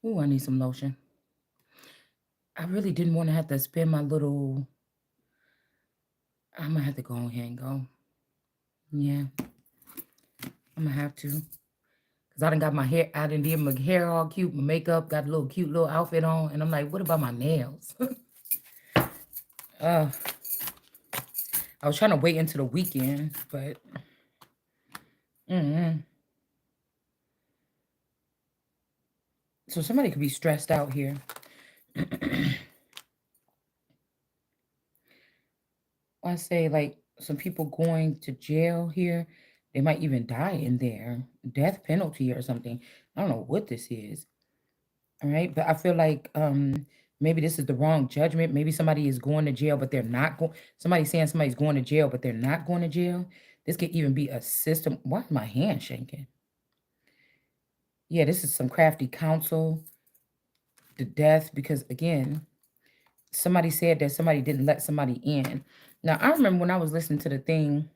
Ooh, I need some lotion. I really didn't want to have to spend my little. I'm gonna have to go ahead and go. Yeah, I'm gonna have to. Cause I done got my hair. I done did my hair all cute, my makeup, got a little cute little outfit on, and I'm like, what about my nails? uh, I was trying to wait until the weekend, but mm so somebody could be stressed out here. I say like some people going to jail here. They might even die in there, death penalty or something. I don't know what this is. All right, but I feel like maybe this is the wrong judgment. Maybe somebody is going to jail, but they're not going. Somebody's saying somebody's going to jail, but they're not going to jail. This could even be a system. Why is my hand shaking? Yeah, this is some crafty counsel, the death, because again, somebody said that somebody didn't let somebody in. Now, I remember when I was listening to the thing,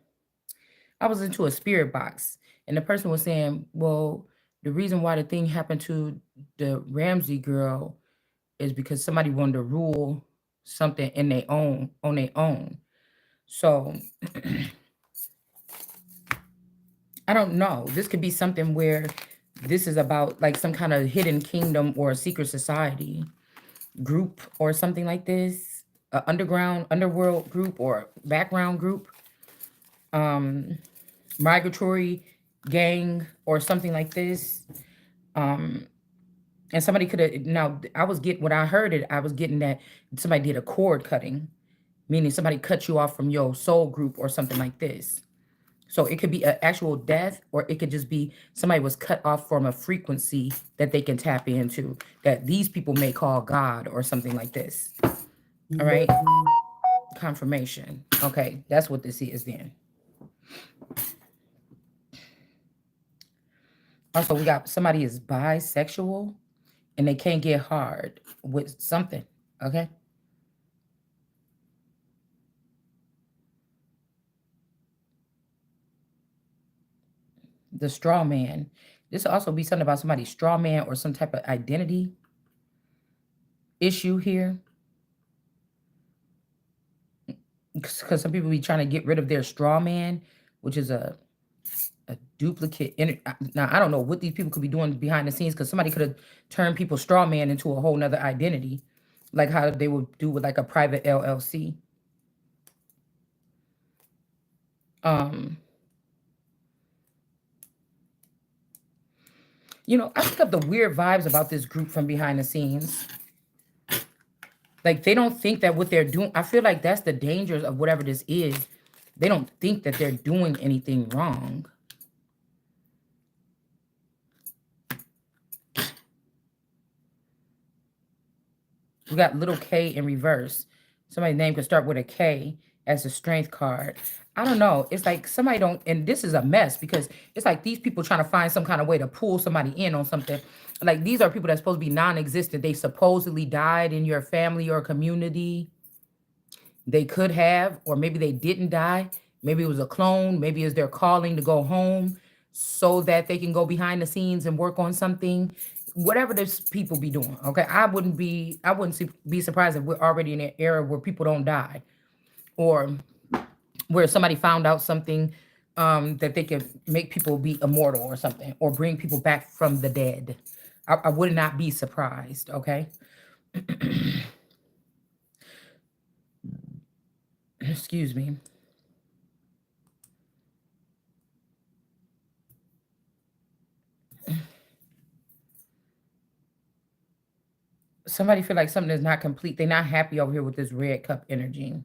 I was into a spirit box, and the person was saying, well, the reason why the thing happened to the Ramsey girl is because somebody wanted to rule something in their own on their own. So I don't know. This could be something where this is about like some kind of hidden kingdom or a secret society group or something like this, a underworld group or background group, um, migratory gang or something like this. Um, and somebody could have now. I was getting what I heard it. I was getting that somebody did a cord cutting, meaning somebody cut you off from your soul group or something like this. So it could be an actual death, or it could just be somebody was cut off from a frequency that they can tap into that these people may call God or something like this. All right. Confirmation. Okay. That's what this is then. Also, we got somebody is bisexual and they can't get hard with something. Okay. The straw man. This will also be something about somebody's straw man or some type of identity issue here. Because some people be trying to get rid of their straw man, which is a duplicate. Now I don't know what these people could be doing behind the scenes because somebody could have turned people's straw man into a whole nother identity, like how they would do with like a private LLC. Um, I pick up the weird vibes about this group from behind the scenes. Like they don't think that what they're doing. I feel like that's the dangers of whatever this is. They don't think that they're doing anything wrong. We got little K in reverse. Somebody's name could start with a K as a strength card. I don't know. It's like somebody don't, and this is a mess because it's like these people trying to find some kind of way to pull somebody in on something. Like these are people that's supposed to be non-existent. They supposedly died in your family or community. They could have, or maybe they didn't die. Maybe it was a clone. Maybe it's their calling to go home so that they can go behind the scenes and work on something. Whatever this people be doing, okay. I wouldn't be surprised if we're already in an era where people don't die, or where somebody found out something that they can make people be immortal or something, or bring people back from the dead. I would not be surprised, okay. Excuse me. Somebody feel like something is not complete. They're not happy over here with this red cup energy.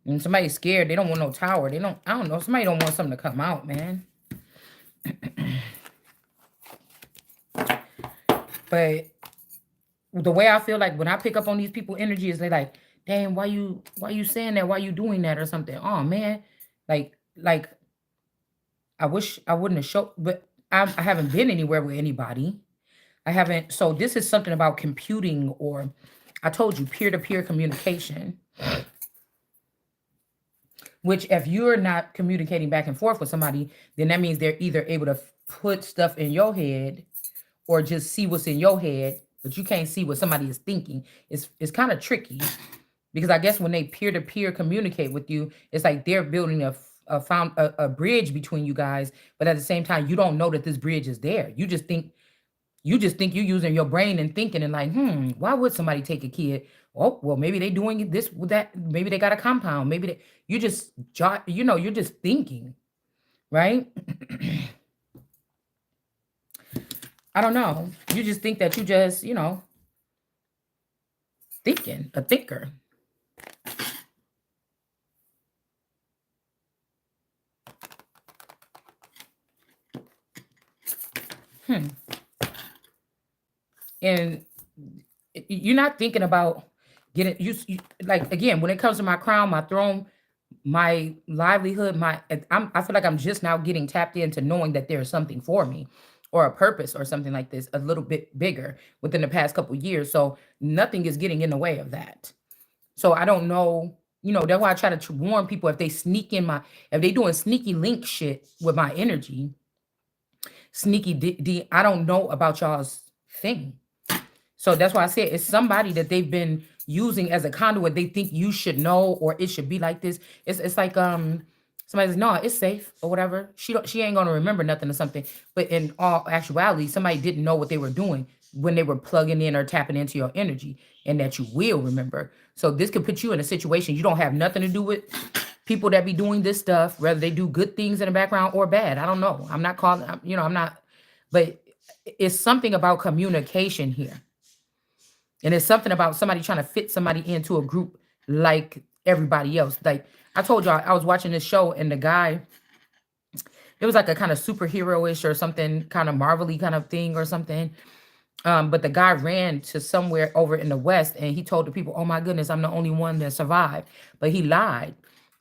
And somebody's scared. They don't want no tower. They don't, I don't know. Somebody don't want something to come out, man. But the way I feel like when I pick up on these people energy is they like, damn, why you saying that? Why you doing that or something? Oh man. Like I wish I wouldn't have showed, but I haven't been anywhere with anybody. I haven't. So this is something about computing, or I told you, peer-to-peer communication, which if you're not communicating back and forth with somebody, then that means they're either able to put stuff in your head or just see what's in your head, but you can't see what somebody is thinking. It's kind of tricky because I guess when they peer to peer communicate with you, it's like they're building a bridge between you guys, but at the same time, you don't know that this bridge is there. You just think you're using your brain and thinking and like, why would somebody take a kid? Oh, well, maybe they doing it this with that. Maybe they got a compound. Maybe they, you just, you're just thinking, right? I don't know. You just think that you just, thinking, a thinker. Hmm. And you're not thinking about getting you like again when it comes to my crown, my throne, my livelihood, I feel like I'm just now getting tapped into knowing that there's something for me or a purpose or something like this a little bit bigger within the past couple years. So nothing is getting in the way of that. So I don't know, that's why I try to warn people if they sneak in if they doing sneaky link shit with my energy, I don't know about y'all's thing. So that's why I said it's somebody that they've been using as a conduit. They think you should know or it should be like this. It's like somebody says, no, it's safe or whatever. She ain't gonna remember nothing or something. But in all actuality, somebody didn't know what they were doing when they were plugging in or tapping into your energy and that you will remember. So this could put you in a situation you don't have nothing to do with people that be doing this stuff, whether they do good things in the background or bad. I don't know. I'm not calling, I'm not, but it's something about communication here. And it's something about somebody trying to fit somebody into a group like everybody else. Like I told y'all, I was watching this show and the guy, it was like a kind of superhero-ish or something, kind of marvelly kind of thing or something. But the guy ran to somewhere over in the West and he told the people, oh my goodness, I'm the only one that survived. But he lied.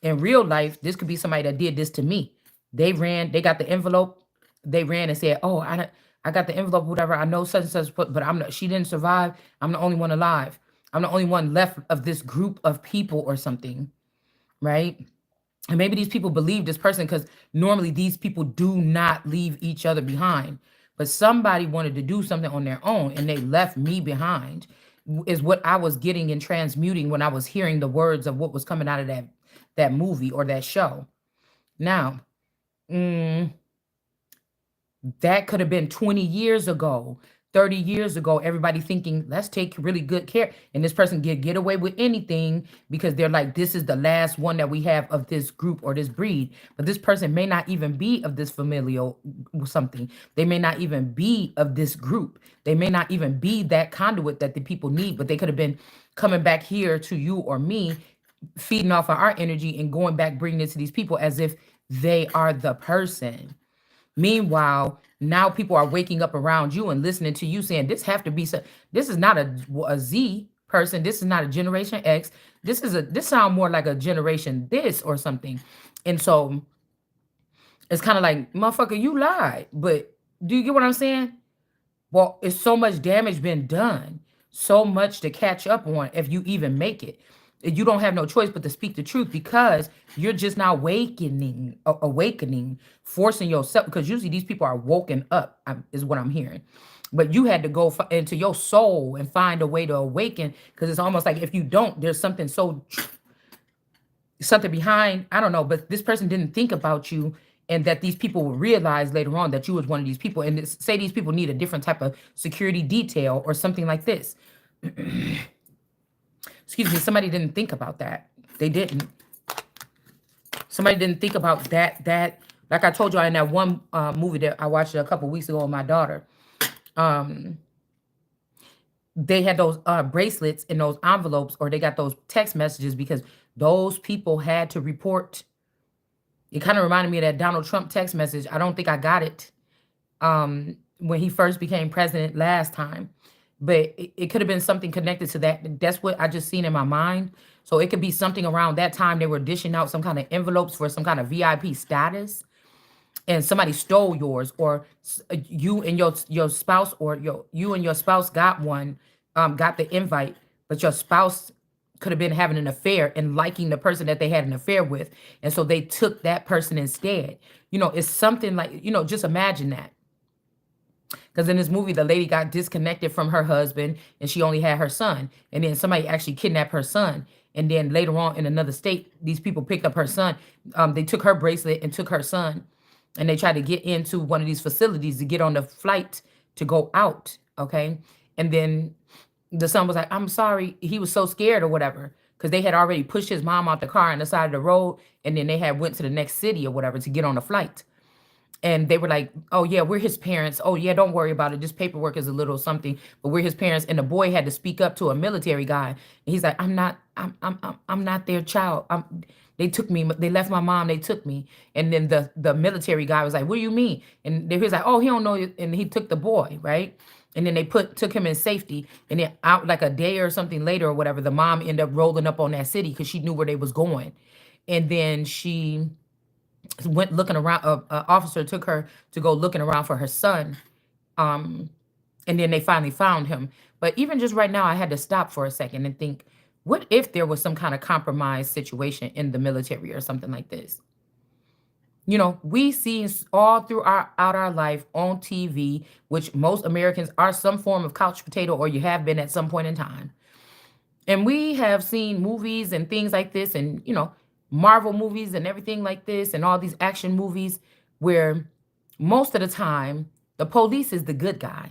In real life, this could be somebody that did this to me. They got the envelope, they ran and said, oh, I got the envelope, whatever. I know such and such, but she didn't survive. I'm the only one alive. I'm the only one left of this group of people or something, right? And maybe these people believe this person because normally these people do not leave each other behind. But somebody wanted to do something on their own and they left me behind, is what I was getting and transmuting when I was hearing the words of what was coming out of that movie or that show. Now, mm, that could have been 20 years ago, 30 years ago. Everybody thinking, let's take really good care. And this person get away with anything because they're like, this is the last one that we have of this group or this breed. But this person may not even be of this familial something. They may not even be of this group. They may not even be that conduit that the people need, but they could have been coming back here to you or me, feeding off of our energy and going back, bringing it to these people as if they are the person. Meanwhile, now people are waking up around you and listening to you saying, this have to be so, this is not a Z person. This is not a generation X. This sound more like a generation this or something. And so it's kind of like, motherfucker, you lied. But do you get what I'm saying? Well, it's so much damage been done, so much to catch up on if you even make it. You don't have no choice but to speak the truth because you're just now awakening, forcing yourself. Because usually these people are woken up, is what I'm hearing. But you had to go into your soul and find a way to awaken because it's almost like if you don't, there's something something behind. I don't know, but this person didn't think about you and that these people will realize later on that you was one of these people and say these people need a different type of security detail or something like this. Excuse me, somebody didn't think about that. They didn't. Somebody didn't think about that like I told you in that one movie that I watched a couple weeks ago with my daughter. um they had those bracelets in those envelopes, or they got those text messages because those people had to report. It kind of reminded me of that Donald Trump text message. I don't think I got it when he first became president last time, but it could have been something connected to that. That's what I just seen in my mind. So it could be something around that time they were dishing out some kind of envelopes for some kind of VIP status, and somebody stole yours, or you and your spouse, or you and your spouse got one, got the invite, but your spouse could have been having an affair and liking the person that they had an affair with, and so they took that person instead. It's something like, just imagine that. Because in this movie, the lady got disconnected from her husband and she only had her son. And then somebody actually kidnapped her son. And then later on in another state, these people picked up her son. They took her bracelet and took her son. And they tried to get into one of these facilities to get on the flight to go out. Okay. And then the son was like, I'm sorry. He was so scared or whatever. Because they had already pushed his mom out the car on the side of the road. And then they had went to the next city or whatever to get on the flight. And they were like, oh yeah, we're his parents. Oh yeah, don't worry about it. This paperwork is a little something, but we're his parents. And the boy had to speak up to a military guy. And he's like, I'm not their child. They took me, they left my mom, they took me. And then the military guy was like, what do you mean? And he was like, oh, he don't know. And he took the boy, right? And then they took him in safety. And then out like a day or something later or whatever, the mom ended up rolling up on that city because she knew where they was going. And then she went looking around. A officer took her to go looking around for her son, um, and then they finally found him. But even just right now, I had to stop for a second and think, what if there was some kind of compromise situation in the military or something like this? You know, we see all throughout our life on TV, which most Americans are some form of couch potato, or you have been at some point in time. And we have seen movies and things like this, and Marvel movies and everything like this, and all these action movies where most of the time the police is the good guy.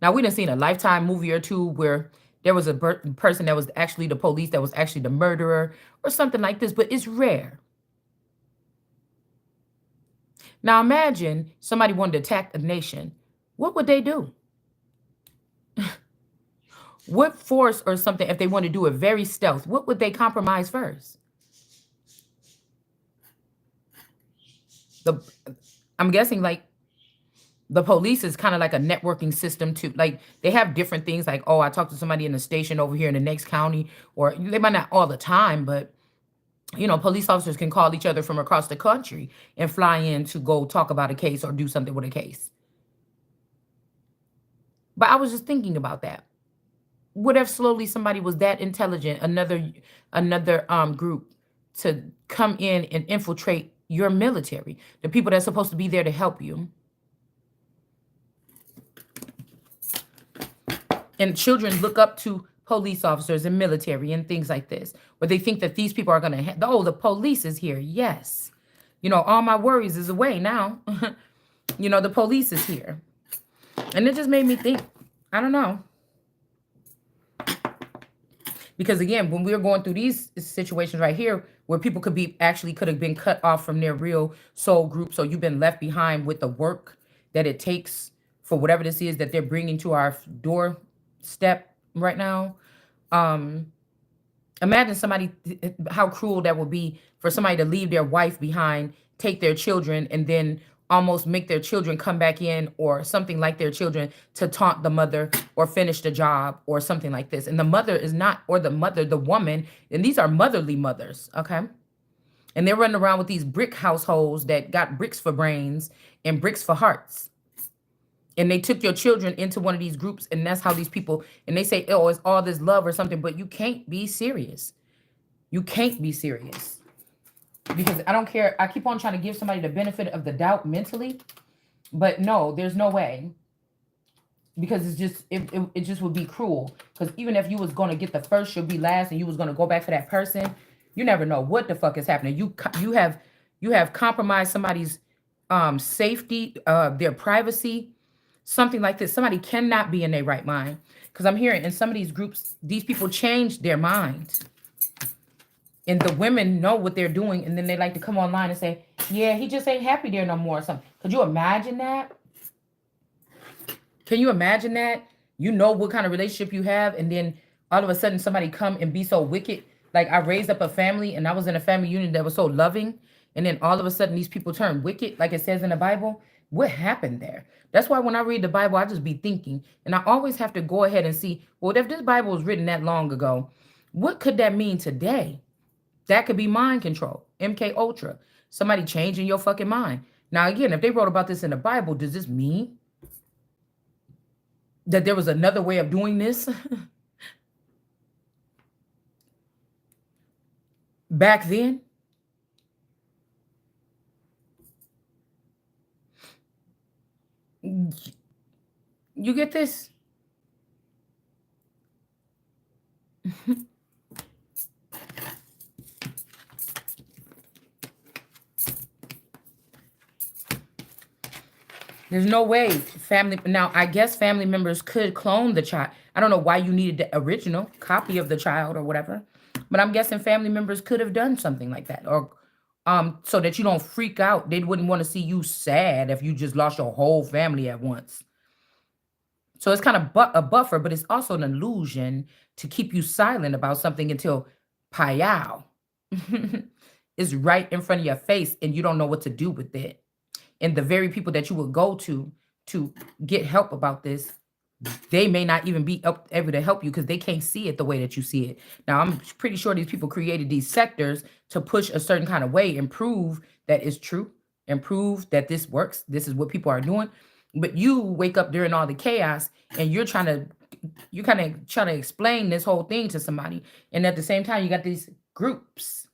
Now we done seen a Lifetime movie or two where there was a person that was actually the police that was actually the murderer or something like this, but it's rare. Now imagine somebody wanted to attack a nation. What would they do? What force or something, if they want to do it very stealth, what would they compromise first? The I'm guessing like the police is kind of like a networking system too. Like they have different things like, oh, I talked to somebody in the station over here in the next county, or they might not all the time, but police officers can call each other from across the country and fly in to go talk about a case or do something with a case. But I was just thinking about that. What if slowly somebody was that intelligent, another group to come in and infiltrate your military, the people that's supposed to be there to help you? And children look up to police officers and military and things like this, where they think that these people are going to, oh, the police is here. Yes. All my worries is away now. The police is here. And it just made me think, I don't know. Because again, when we were going through these situations right here, where people could have been cut off from their real soul group. So you've been left behind with the work that it takes for whatever this is that they're bringing to our doorstep right now. Um, Imagine how cruel that would be for somebody to leave their wife behind, take their children, and then almost make their children come back in or something like their children to taunt the mother or finish the job or something like this. And the mother is not, or the woman, and these are motherly mothers, okay? And they're running around with these brick households that got bricks for brains and bricks for hearts. And they took your children into one of these groups, and that's how these people, and they say, oh, it's all this love or something, but you can't be serious. You can't be serious. Because I don't care. I keep on trying to give somebody the benefit of the doubt mentally, but no, there's no way. Because it just would be cruel. Because even if you was going to get the first, you'll be last, and you was going to go back for that person, you never know what the fuck is happening. You have compromised somebody's safety, their privacy, something like this. Somebody cannot be in their right mind. Because I'm hearing in some of these groups, these people change their minds. And the women know what they're doing, and then they like to come online and say, yeah, he just ain't happy there no more or something. Could you imagine that? Can you imagine that? You know what kind of relationship you have, and then all of a sudden somebody come and be so wicked. Like I raised up a family, and I was in a family unit that was so loving, and then all of a sudden these people turn wicked, like it says in the Bible. What happened there? That's why when I read the Bible, I just be thinking, and I always have to go ahead and see, well, if this Bible was written that long ago, what could that mean today? That could be mind control, MK Ultra, somebody changing your fucking mind. Now, again, if they wrote about this in the Bible, does this mean that there was another way of doing this back then? You get this? There's no way family. Now, I guess family members could clone the child. I don't know why you needed the original copy of the child or whatever, but I'm guessing family members could have done something like that, or so that you don't freak out. They wouldn't want to see you sad if you just lost your whole family at once. So it's kind of a buffer, but it's also an illusion to keep you silent about something until payao is right in front of your face and you don't know what to do with it. And the very people that you would go to get help about this, they may not even be able to help you because they can't see it the way that you see it. Now, I'm pretty sure these people created these sectors to push a certain kind of way and prove that it's true and prove that this works. This is what people are doing. But you wake up during all the chaos and you're kind of trying to explain this whole thing to somebody. And at the same time, you got these groups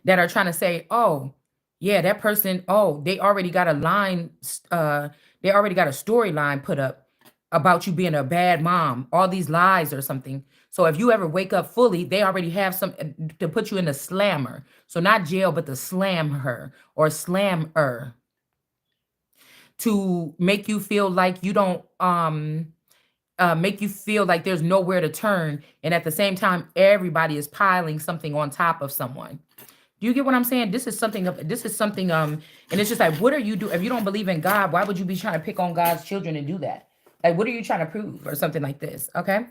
that are trying to say, oh, yeah, that person, oh, they already got a line, they already got a storyline put up about you being a bad mom, all these lies or something. So if you ever wake up fully, they already have some to put you in the slammer. So not jail, but the slam her or slam her to make you feel like you don't make you feel like there's nowhere to turn, and at the same time everybody is piling something on top of someone. Do you get what I'm saying? This is something and it's just like, what are you do if you don't believe in God? Why would you be trying to pick on God's children and do that? Like, what are you trying to prove or something like this? Okay?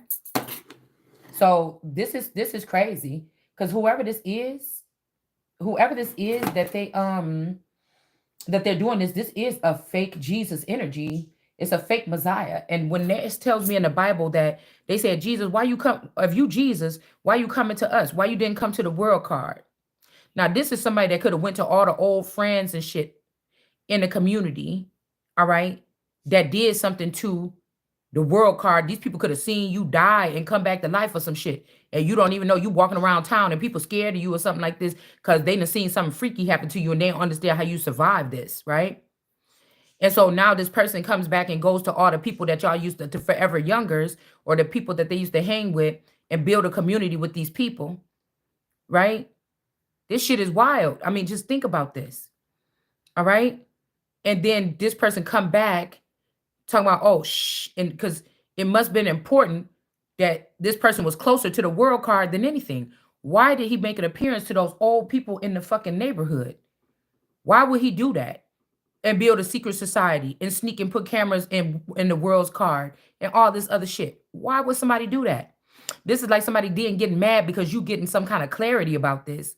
So this is crazy, cuz whoever this is that they're doing this is a fake Jesus energy. It's a fake Messiah. And when it tells me in the Bible that they said, Jesus, why you come? If you Jesus, why you coming to us? Why you didn't come to the world card? Now, this is somebody that could have went to all the old friends and shit in the community, all right, that did something to the world card. These people could have seen you die and come back to life or some shit. And you don't even know you walking around town and people scared of you or something like this because they done seen something freaky happen to you and they don't understand how you survive this, right? And so now this person comes back and goes to all the people that y'all used to forever youngers or the people that they used to hang with and build a community with these people, right? This shit is wild. I mean, just think about this. All right. And then this person come back talking about, oh, shh. And because it must have been important that this person was closer to the world card than anything. Why did he make an appearance to those old people in the fucking neighborhood? Why would he do that? And build a secret society and sneak and put cameras in the world's card and all this other shit. Why would somebody do that? This is like somebody didn't get mad because you getting some kind of clarity about this,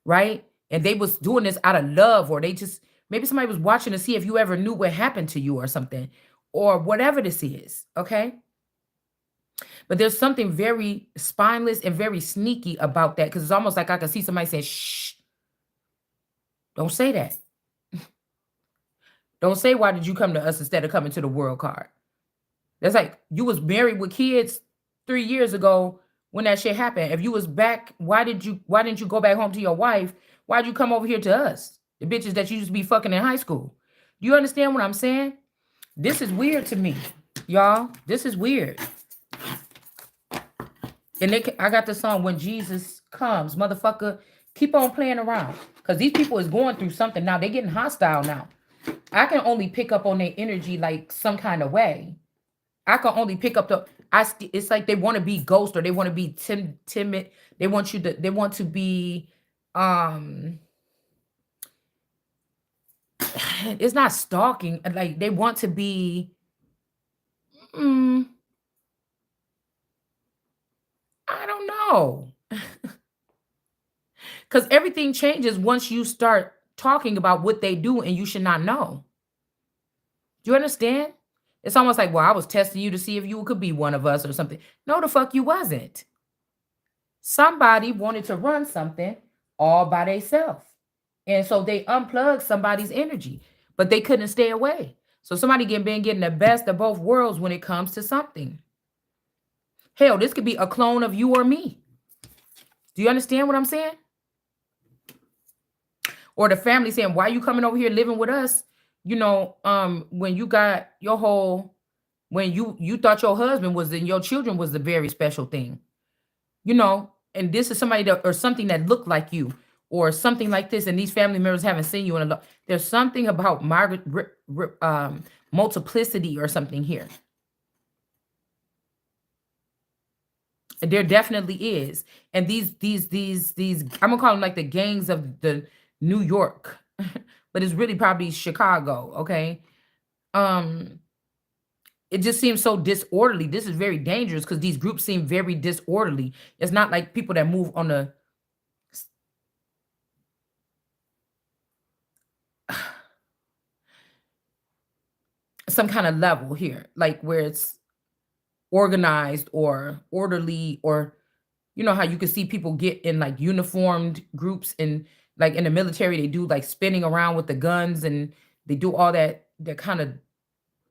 right? And they was doing this out of love, or they just maybe somebody was watching to see if you ever knew what happened to you or something, or whatever this is, okay? But there's something very spineless and very sneaky about that because it's almost like I can see somebody saying, shh, don't say that. Don't say, why did you come to us instead of coming to the world card? That's like you was married with kids 3 years ago when that shit happened. If you was back, why didn't you go back home to your wife? Why'd you come over here to us? The bitches that you used to be fucking in high school. Do you understand what I'm saying? This is weird to me, y'all. This is weird. And I got the song When Jesus Comes, motherfucker. Keep on playing around. Because these people is going through something now. They're getting hostile now. I can only pick up on their energy like some kind of way. I can only pick up it's like they want to be ghost or they want to be timid. They want to be it's not stalking. Like they want to be I don't know. Cuz everything changes once you start talking about what they do and you should not know. Do you understand? It's almost like, well, I was testing you to see if you could be one of us or something. No, the fuck you wasn't. Somebody wanted to run something all by themselves. And so they unplugged somebody's energy, but they couldn't stay away. So somebody been getting the best of both worlds when it comes to something. Hell, this could be a clone of you or me. Do you understand what I'm saying? Or the family saying, why are you coming over here living with us? You know, when you got your whole when you thought your husband was and your children was the very special thing, you know, and this is somebody that or something that looked like you or something like this, and these family members haven't seen you in a lot. There's something about Margaret multiplicity or something here. There definitely is. And these I'm gonna call them like the gangs of the New York, but it's really probably Chicago, okay? Um, it just seems so disorderly. This is very dangerous because these groups seem very disorderly. It's not like people that move on a some kind of level here, like where it's organized or orderly, or you know how you can see people get in like uniformed groups and like in the military they do like spinning around with the guns and they do all that kind of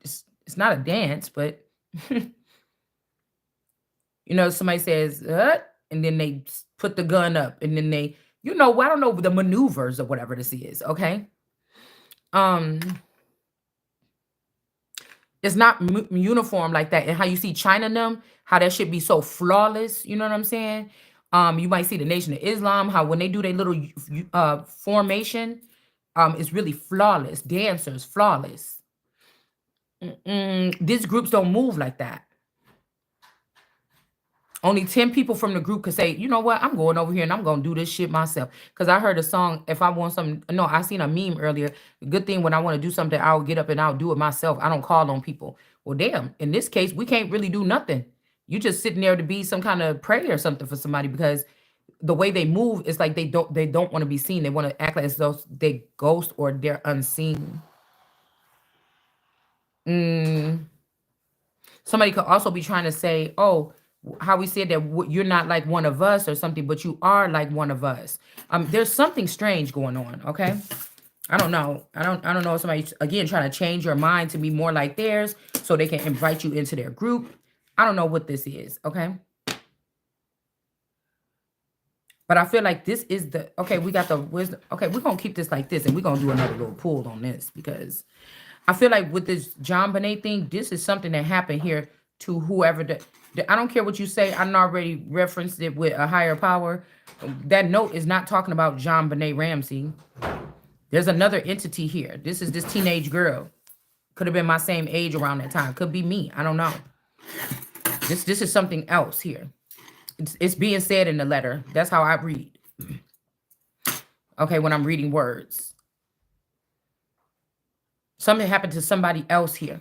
it's not a dance, but you know somebody says and then they put the gun up and then they I don't know the maneuvers or whatever this is, okay? um it's not uniform like that. And how you see China them, how that should be so flawless. You know what I'm saying? You might see the Nation of Islam, how when they do their little formation, it's really flawless. Dancers, flawless. These groups don't move like that. Only 10 people from the group could say, you know what, I'm going over here and I'm going to do this shit myself. Because I heard a song, if I want something, no, I seen a meme earlier. Good thing when I want to do something, I'll get up and I'll do it myself. I don't call on people. Well, damn, in this case, we can't really do nothing. You just sitting there to be some kind of prayer or something for somebody because the way they move is like they don't want to be seen. They want to act like as though they ghost or they're unseen. Mm, somebody could also be trying to say, oh, how we said that you're not like one of us or something, but you are like one of us. There's something strange going on, okay? I don't know. I don't know if somebody's again trying to change your mind to be more like theirs so they can invite you into their group. I don't know what this is, okay? But I feel like this is the okay, we got the wisdom. Okay, we're gonna keep this like this and we're gonna do another little pull on this because I feel like with this John Bonet thing, this is something that happened here to whoever I don't care what you say. I done already referenced it with a higher power. That note is not talking about John Bonet Ramsey. There's another entity here. This is this teenage girl. Could have been my same age around that time. Could be me. I don't know. This is something else here. It's being said in the letter. That's how I read. Okay, when I'm reading words. Something happened to somebody else here.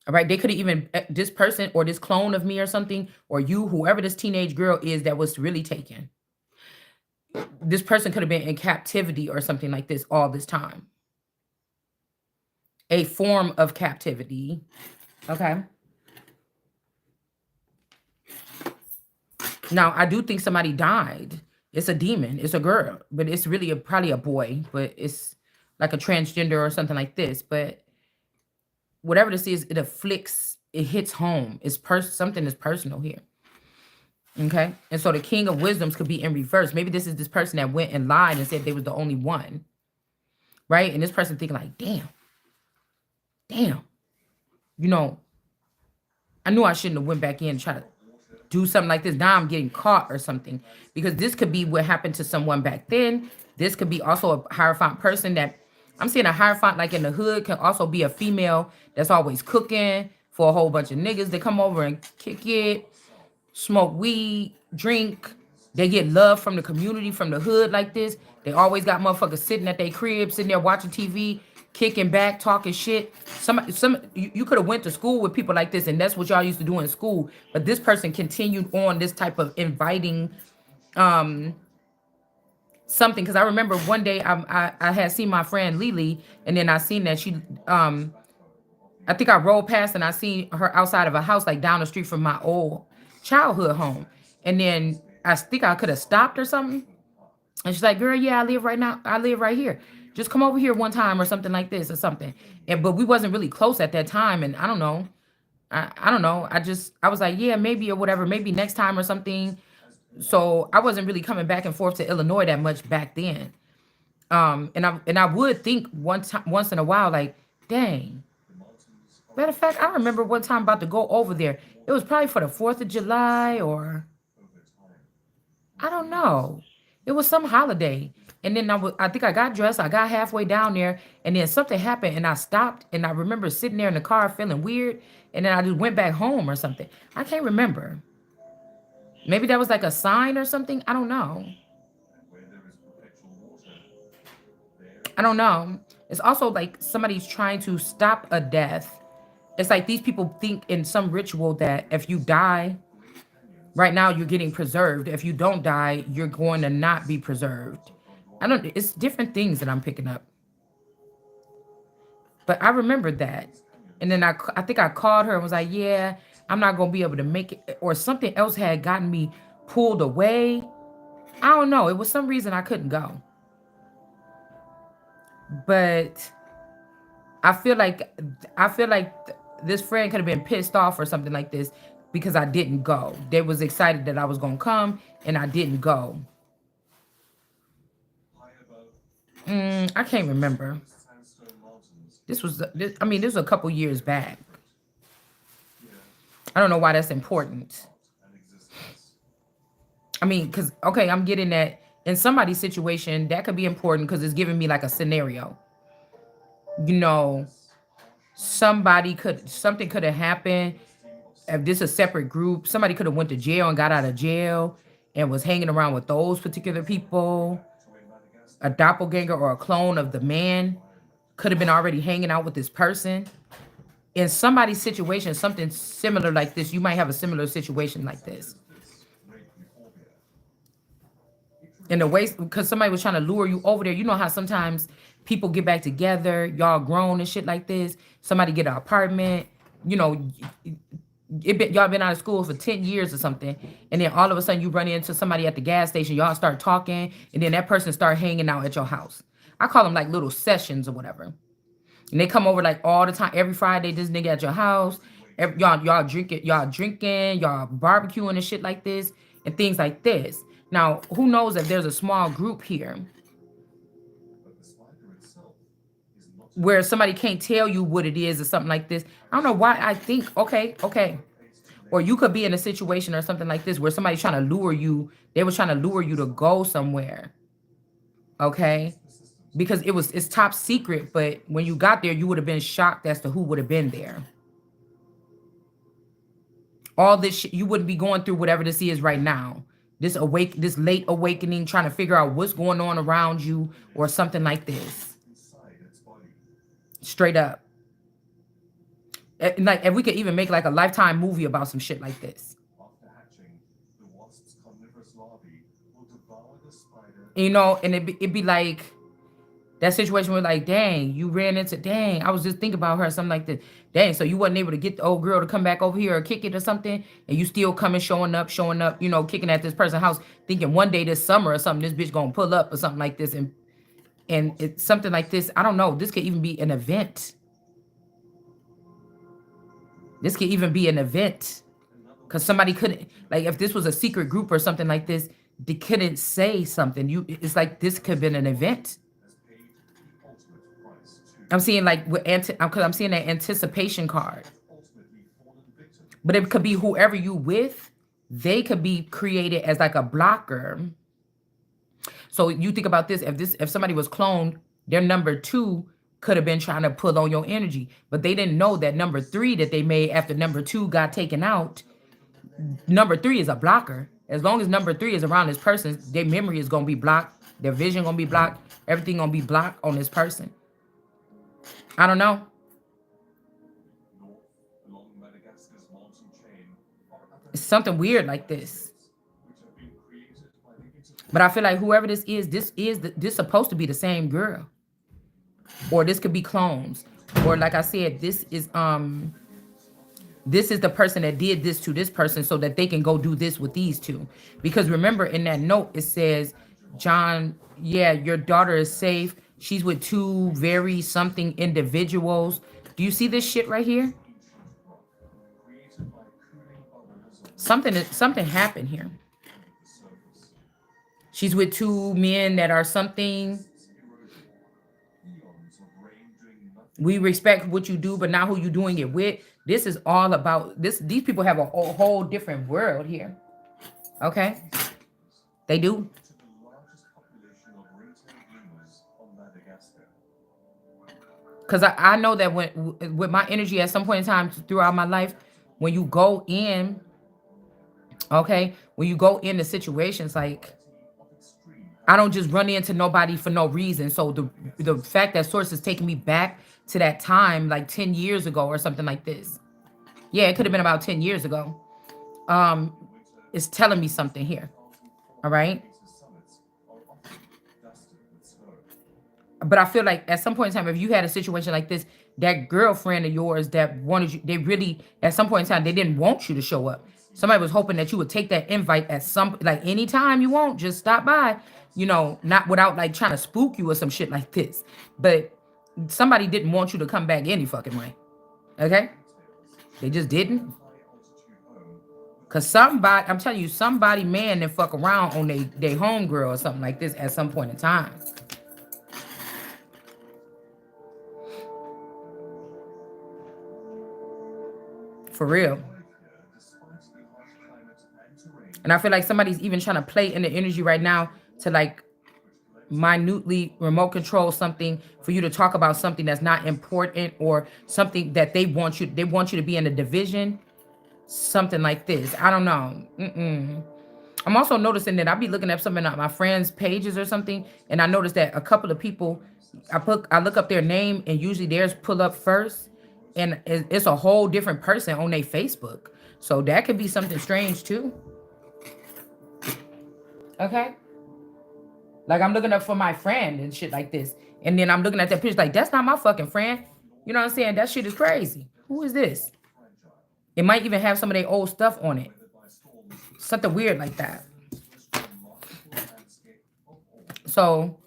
All right. They could have even this person or this clone of me or something, or you, whoever this teenage girl is that was really taken. This person could have been in captivity or something like this all this time. A form of captivity. Okay. Now I do think somebody died. It's a demon. It's a girl, but it's really probably a boy, but it's like a transgender or something like this. But whatever this is, it afflicts, it hits home. It's something that's personal here. Okay. And so the king of wisdoms could be in reverse. Maybe this is this person that went and lied and said they was the only one. Right. And this person thinking like, damn, you know, I knew I shouldn't have went back in and try to do something like this. Now I'm getting caught or something. Because this could be what happened to someone back then. This could be also a Hierophant person that I'm seeing a Hierophant like in the hood can also be a female that's always cooking for a whole bunch of niggas that come over and kick it, smoke weed, drink. They get love from the community, from the hood like this. They always got motherfuckers sitting at their crib, sitting there watching TV, kicking back, talking shit. You could have went to school with people like this, and that's what y'all used to do in school. But this person continued on this type of inviting something. Because I remember one day I had seen my friend Lily, and then I seen that she I think I rolled past and I seen her outside of a house like down the street from my old childhood home. And then I think I could have stopped or something. And she's like, girl, yeah, I live right now. I live right here. Just come over here one time or something like this or something. And but we wasn't really close at that time. And I don't know. I don't know. I was like, yeah, maybe or whatever, maybe next time or something. So I wasn't really coming back and forth to Illinois that much back then. And I would think once in a while, like, dang. Matter of fact, I remember one time about to go over there. It was probably for the 4th of July or I don't know. It was some holiday. And then I think I got dressed. I got halfway down there, and then something happened, and I stopped. And I remember sitting there in the car feeling weird, and then I just went back home or something. I can't remember. Maybe that was like a sign or something. I don't know. I don't know. It's also like somebody's trying to stop a death. It's like these people think in some ritual that if you die right now, you're getting preserved. If you don't die, you're going to not be preserved. I don't. It's different things that I'm picking up, but I remembered that, and then I think I called her and was like, "Yeah, I'm not gonna be able to make it," or something else had gotten me pulled away. I don't know. It was some reason I couldn't go, but I feel like I feel like this friend could have been pissed off or something like this because I didn't go. They was excited that I was gonna come, and I didn't go. I can't remember. I mean, this was a couple years back. I don't know why that's important. I mean, because, okay, I'm getting that in somebody's situation, that could be important because it's giving me like a scenario. You know, something could have happened. If this is a separate group, somebody could have went to jail and got out of jail and was hanging around with those particular people. A doppelganger or a clone of the man could have been already hanging out with this person. In somebody's situation, something similar like this, you might have a similar situation like this. In the way, because somebody was trying to lure you over there. You know how sometimes people get back together, y'all grown and shit like this. Somebody get an apartment, you know, y'all been out of school for 10 years or something, and then all of a sudden you run into somebody at the gas station, y'all start talking, and then that person start hanging out at your house. I call them like little sessions or whatever. And they come over like all the time, every Friday, this nigga at your house. Y'all drinking, y'all barbecuing and shit like this, and things like this. Now, who knows if there's a small group here where somebody can't tell you what it is or something like this. I don't know why I think, okay. Or you could be in a situation or something like this where somebody's trying to lure you. They were trying to lure you to go somewhere. Okay. Because it's top secret, but when you got there, you would have been shocked as to who would have been there. All this shit, you wouldn't be going through whatever this is right now. This late awakening, trying to figure out what's going on around you or something like this. Straight up. Like if we could even make like a Lifetime movie about some shit like this. You know, and it'd be like that situation where like, dang, you ran into, dang, I was just thinking about her or something like this. Dang, so you wasn't able to get the old girl to come back over here or kick it or something, and you still coming, showing up, you know, kicking at this person's house, thinking one day this summer or something, this bitch gonna pull up or something like this, and it's something like this. I don't know. This could even be an event. This could even be an event. Because somebody couldn't, like if this was a secret group or something like this, they couldn't say something. It's like this could have been an event. I'm seeing like because I'm seeing that anticipation card. But it could be whoever you with, they could be created as like a blocker. So you think about this, if somebody was cloned, their number two could have been trying to pull on your energy. But they didn't know that number three that they made after number two got taken out, number three is a blocker. As long as number three is around this person, their memory is gonna be blocked, their vision gonna be blocked, everything gonna be blocked on this person. I don't know. It's something weird like this. But I feel like whoever this supposed to be the same girl, or this could be clones, or like I said, this is the person that did this to this person so that they can go do this with these two. Because remember in that note, it says, John, yeah, your daughter is safe. She's with two very something individuals. Do you see this shit right here? Something happened here. She's with two men that are something. We respect what you do, but not who you doing it with. This is all about this. These people have a whole different world here. Okay, they do. Because I know that when with my energy at some point in time throughout my life, when you go in, okay, when you go into situations like I don't just run into nobody for no reason. So the fact that source is taking me back to that time like 10 years ago or something like this. Yeah, it could have been about 10 years ago. Um, it's telling me something here. All right. But I feel like at some point in time, if you had a situation like this, that girlfriend of yours that wanted you, they really, at some point in time, they didn't want you to show up. Somebody was hoping that you would take that invite at some, like anytime you want, just stop by, not without like trying to spook you or some shit like this. But somebody didn't want you to come back any fucking way. Okay? They just didn't. Cause somebody, I'm telling you, somebody man that fuck around on they homegirl or something like this at some point in time. For real. And I feel like somebody's even trying to play in the energy right now to like minutely remote control something for you to talk about something that's not important or something that they want you to be in a division, something like this. I don't know. I'm also noticing that I'll be looking at something on my friends' pages or something, and I noticed that a couple of people, I look up their name, and usually theirs pull up first, and it's a whole different person on their Facebook. So that could be something strange too. Okay, like I'm looking up for my friend and shit like this, and then I'm looking at that picture like that's not my fucking friend. You know what I'm saying? That shit is crazy. Who is this? It might even have some of their old stuff on it, something weird like that. So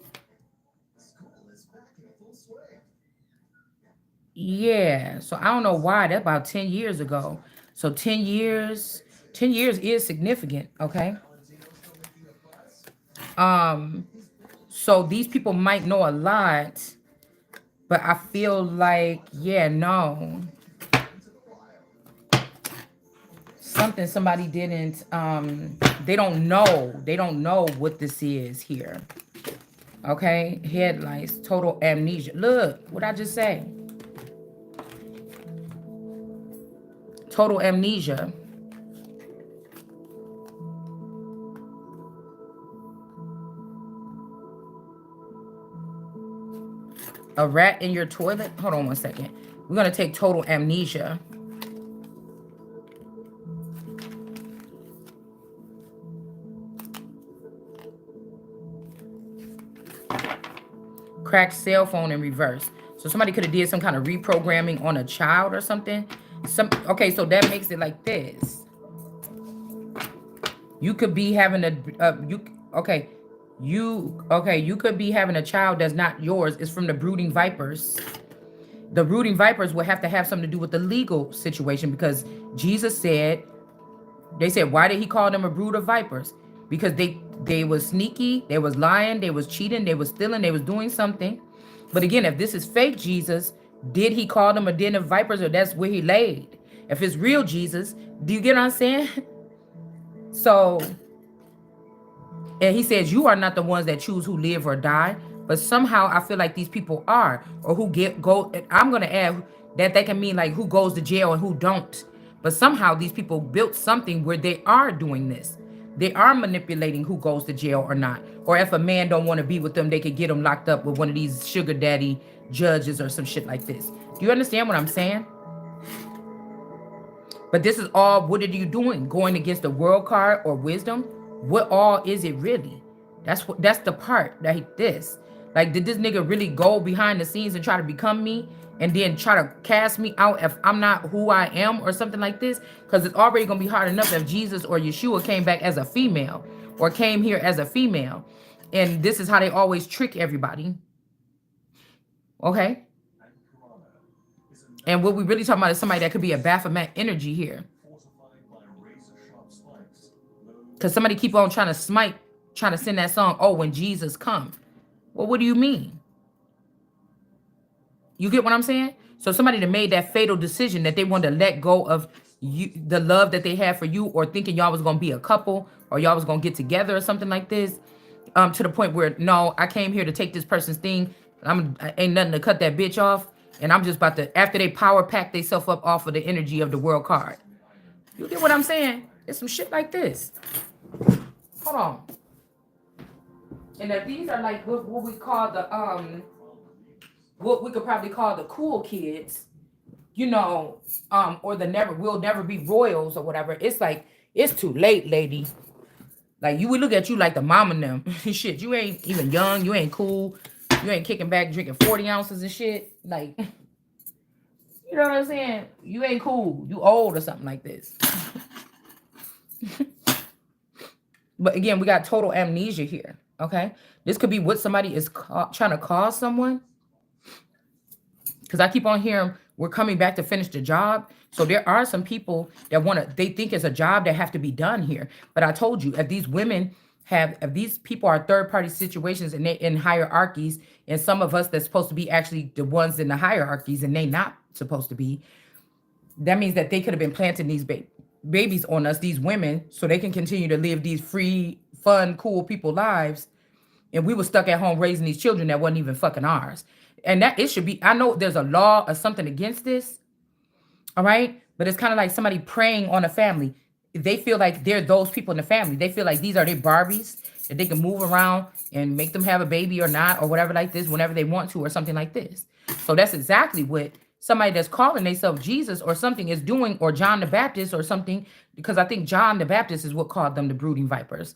yeah, so I don't know why. That's about 10 years ago. So 10 years is significant, okay? Um, so these people might know a lot, but I feel like, yeah, no. Something somebody didn't they don't know what this is here. Okay? Headlights, total amnesia. Look, what I just say. Total amnesia. A rat in your toilet? Hold on one second. We're gonna take total amnesia. Cracked cell phone in reverse. So somebody could have did some kind of reprogramming on a child or something. Okay, so that makes it like this. You could be having you okay. You could be having a child that's not yours. It's from the brooding vipers. The brooding vipers will have to have something to do with the legal situation because Jesus said, they said, why did he call them a brood of vipers? Because they was sneaky, they was lying, they was cheating, they was stealing, they was doing something. But again, if this is fake Jesus, did he call them a den of vipers or that's where he laid? If it's real Jesus, do you get what I'm saying? So, and he says, you are not the ones that choose who live or die, but somehow I feel like these people are, or who go. I'm gonna add that can mean like who goes to jail and who don't. But somehow these people built something where they are doing this. They are manipulating who goes to jail or not. Or if a man don't want to be with them, they could get them locked up with one of these sugar daddy judges or some shit like this. Do you understand what I'm saying? But this is all, what are you doing? Going against the world card or wisdom? What all is it really? That's the part like this. Like, did this nigga really go behind the scenes and try to become me and then try to cast me out if I'm not who I am or something like this? Because it's already gonna be hard enough if Jesus or Yeshua came back as a female or came here as a female. And this is how they always trick everybody. Okay? And what we really talking about is somebody that could be a Baphomet energy here. Because somebody keep on trying to smite, trying to send that song, oh, when Jesus come. Well, what do you mean? You get what I'm saying? So somebody that made that fatal decision that they wanted to let go of you, the love that they had for you, or thinking y'all was gonna be a couple, or y'all was gonna get together or something like this, to the point where no, I came here to take this person's thing. I ain't nothing to cut that bitch off, and I'm just about to after they power pack themselves up off of the energy of the world card. You get what I'm saying? It's some shit like this. Hold on. And that these are like what we call the what we could probably call the cool kids, you know, or the never will never be royals or whatever. It's like it's too late, lady. Like you would look at you like the mom and them. Shit, you ain't even young, you ain't cool, you ain't kicking back drinking 40 ounces of shit. Like, you know what I'm saying? You ain't cool. You old or something like this. But again, we got total amnesia here. Okay, this could be what somebody is trying to cause someone. Because I keep on hearing we're coming back to finish the job. So there are some people that they think it's a job that have to be done here. But I told you, if these women if these people are third party situations and they in hierarchies, and some of us that's supposed to be actually the ones in the hierarchies and they not supposed to be, that means that they could have been planting these babies on us, these women, so they can continue to live these free, fun, cool people lives. And we were stuck at home raising these children that wasn't even fucking ours. And that it should be, I know there's a law or something against this, all right? But it's kind of like somebody preying on a family. They feel like they're those people in the family. They feel like these are their Barbies, that they can move around and make them have a baby or not, or whatever like this, whenever they want to, or something like this. So that's exactly what somebody that's calling themselves Jesus or something is doing, or John the Baptist or something, because I think John the Baptist is what called them the brooding vipers.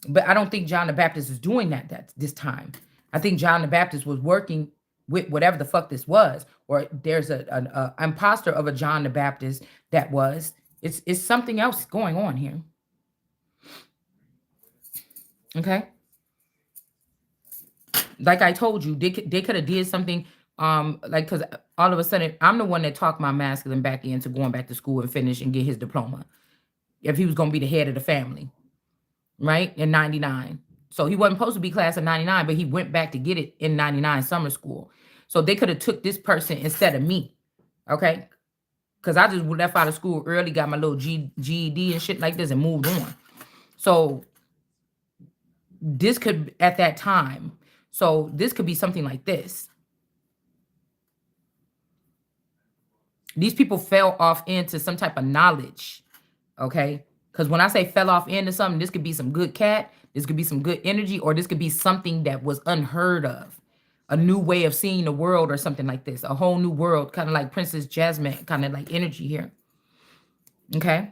But I don't think John the Baptist is doing that this time. I think John the Baptist was working with whatever the fuck this was, or there's an imposter of a John the Baptist that was. It's something else going on here. Okay, like I told you, they could have did something. Like because all of a sudden I'm the one that talked my masculine back into going back to school and finish and get his diploma. If he was gonna be the head of the family, right? In 99. So he wasn't supposed to be class of 99, but he went back to get it in 99 summer school. So they could have took this person instead of me. Okay. Because I just left out of school early, got my little GED and shit like this and moved on. So this could at that time. So this could be something like this. These people fell off into some type of knowledge. Okay. Because when I say fell off into something, this could be some good cat, this could be some good energy, or this could be something that was unheard of. A new way of seeing the world or something like this. A whole new world, kind of like Princess Jasmine, kind of like energy here. Okay.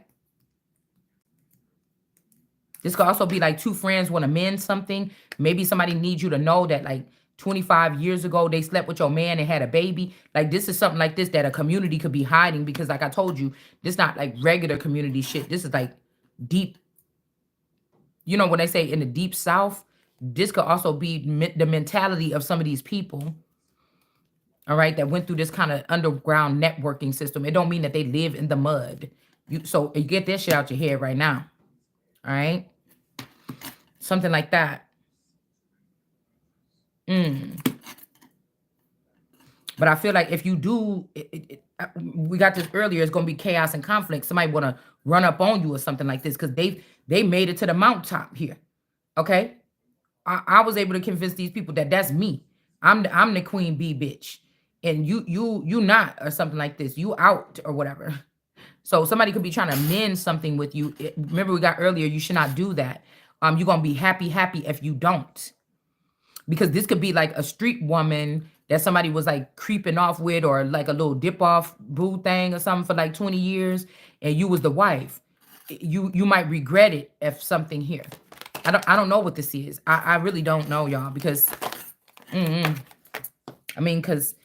This could also be like two friends want to mend something. Maybe somebody needs you to know that like 25 years ago, they slept with your man and had a baby. Like this is something like this that a community could be hiding, because like I told you, this not like regular community shit. This is like deep. You know, when they say in the deep South, this could also be the mentality of some of these people, all right, that went through this kind of underground networking system. It don't mean that they live in the mud. So you get this shit out your head right now, all right? Something like that. But I feel like if you do, we got this earlier, it's going to be chaos and conflict. Somebody want to run up on you or something like this, because they made it to the mountaintop here, okay? I was able to convince these people that that's me. I'm the queen bee bitch, and you not, or something like this. You out or whatever. So somebody could be trying to mend something with you. Remember we got earlier, you should not do that. You're gonna be happy if you don't, because this could be like a street woman that somebody was like creeping off with, or like a little dip off boo thing or something for like 20 years, and you was the wife. You might regret it if something here. I don't know what this is. I really don't know, y'all, because I mean, because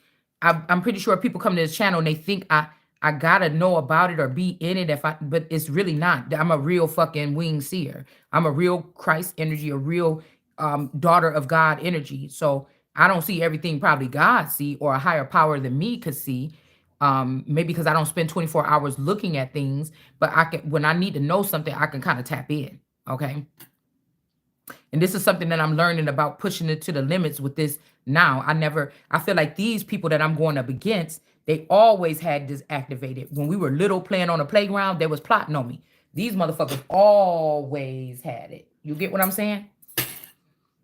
I'm pretty sure people come to this channel and they think I gotta know about it or be in it, but it's really not. I'm a real fucking wing seer. I'm a real Christ energy, a real daughter of God energy. So I don't see everything probably God see, or a higher power than me could see. Maybe because I don't spend 24 hours looking at things, but I can, when I need to know something, I can kind of tap in. Okay. And this is something that I'm learning about, pushing it to the limits with this now. I feel like these people that I'm going up against, they always had this activated. When we were little playing on the playground, they was plotting on me. These motherfuckers always had it. You get what I'm saying?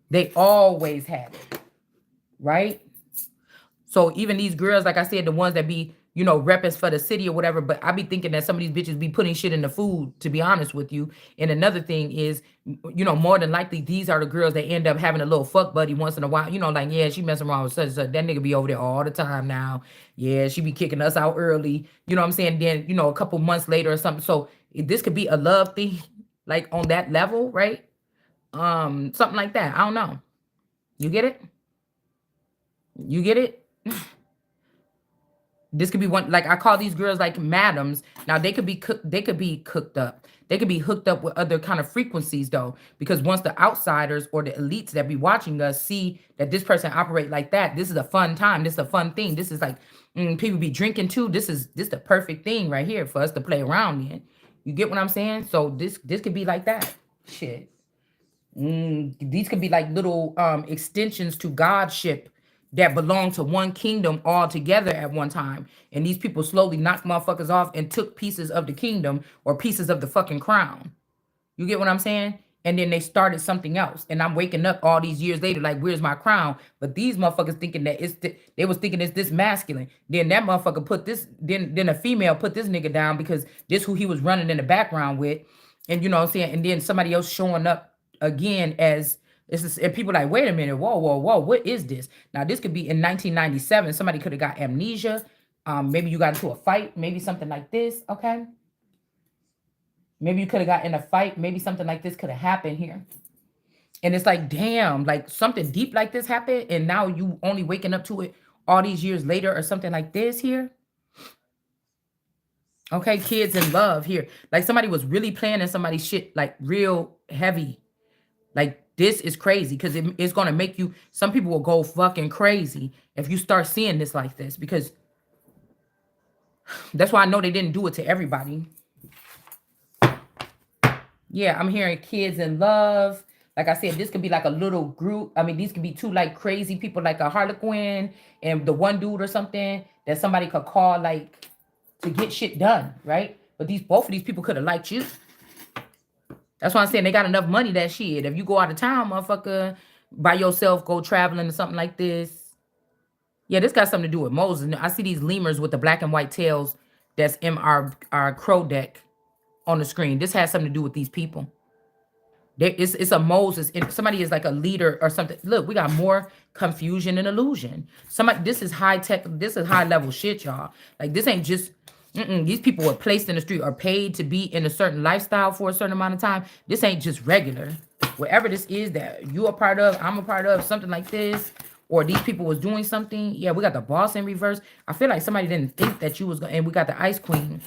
They always had it, right? So even these girls, like I said, the ones that be, repping for the city or whatever, but I be thinking that some of these bitches be putting shit in the food, to be honest with you. And another thing is, more than likely, these are the girls that end up having a little fuck buddy once in a while. Like, yeah, she messing around with such and such. That nigga be over there all the time now. Yeah, she be kicking us out early. You know what I'm saying? Then, a couple months later or something. So this could be a love thing, like on that level, right? Something like that. I don't know. You get it? You get it? This could be one, like I call these girls like madams. Now they could be cooked, they could be cooked up. They could be hooked up with other kind of frequencies though. Because once the outsiders or the elites that be watching us see that this person operate like that, this is a fun time. This is a fun thing. This is like people be drinking too. This the perfect thing right here for us to play around in. You get what I'm saying? So this could be like that. Shit. These could be like little extensions to Godship that belong to one kingdom all together at one time. And these people slowly knocked motherfuckers off and took pieces of the kingdom or pieces of the fucking crown. You get what I'm saying? And then they started something else. And I'm waking up all these years later, like, where's my crown? But these motherfuckers thinking that they was thinking it's this masculine. Then that motherfucker put this, then a female put this nigga down because this who he was running in the background with. And you know what I'm saying? And then somebody else showing up again as and people like, wait a minute, whoa, whoa, whoa, what is this? Now this could be in 1997. Somebody could have got amnesia. Maybe you got into a fight, maybe something like this. Okay. Maybe you could have got in a fight. Maybe something like this could have happened here. And it's like, damn, like something deep like this happened. And now you only waking up to it all these years later or something like this here. Okay, kids in love here. Like somebody was really planning somebody's shit like real heavy. Like this is crazy because it's going to make you, some people will go fucking crazy if you start seeing this like this, because that's why I know they didn't do it to everybody. Yeah, I'm hearing kids in love. Like I said, this could be like a little group. I mean, these could be two like crazy people, like a Harlequin and the one dude or something that somebody could call like to get shit done, right? But both of these people could have liked you. That's why I'm saying they got enough money that shit. If you go out of town, motherfucker, by yourself, go traveling or something like this. Yeah, this got something to do with Moses. I see these lemurs with the black and white tails that's in our crow deck on the screen. This has something to do with these people. It's a Moses. Somebody is like a leader or something. Look, we got more confusion and illusion. This is high tech. This is high level shit, y'all. Like this ain't just. These people were placed in the street or paid to be in a certain lifestyle for a certain amount of time. This ain't just regular. Whatever this is that you a part of, I'm a part of, something like this, or these people was doing something. Yeah, we got the boss in reverse. I feel like somebody didn't think that you was going, and we got the ice queen.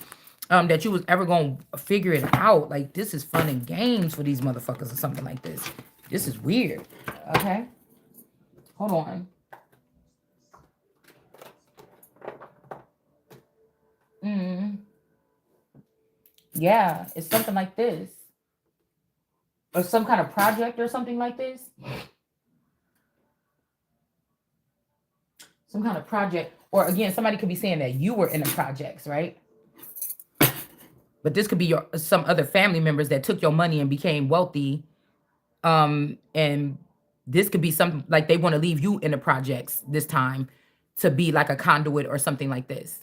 That you was ever gonna figure it out. Like this is fun and games for these motherfuckers or something like this. This is weird. Okay. Hold on. Yeah, it's something like this. Or some kind of project or something like this. Some kind of project. Or again, somebody could be saying that you were in the projects, right? But this could be some other family members that took your money and became wealthy. And this could be something like they want to leave you in the projects this time to be like a conduit or something like this.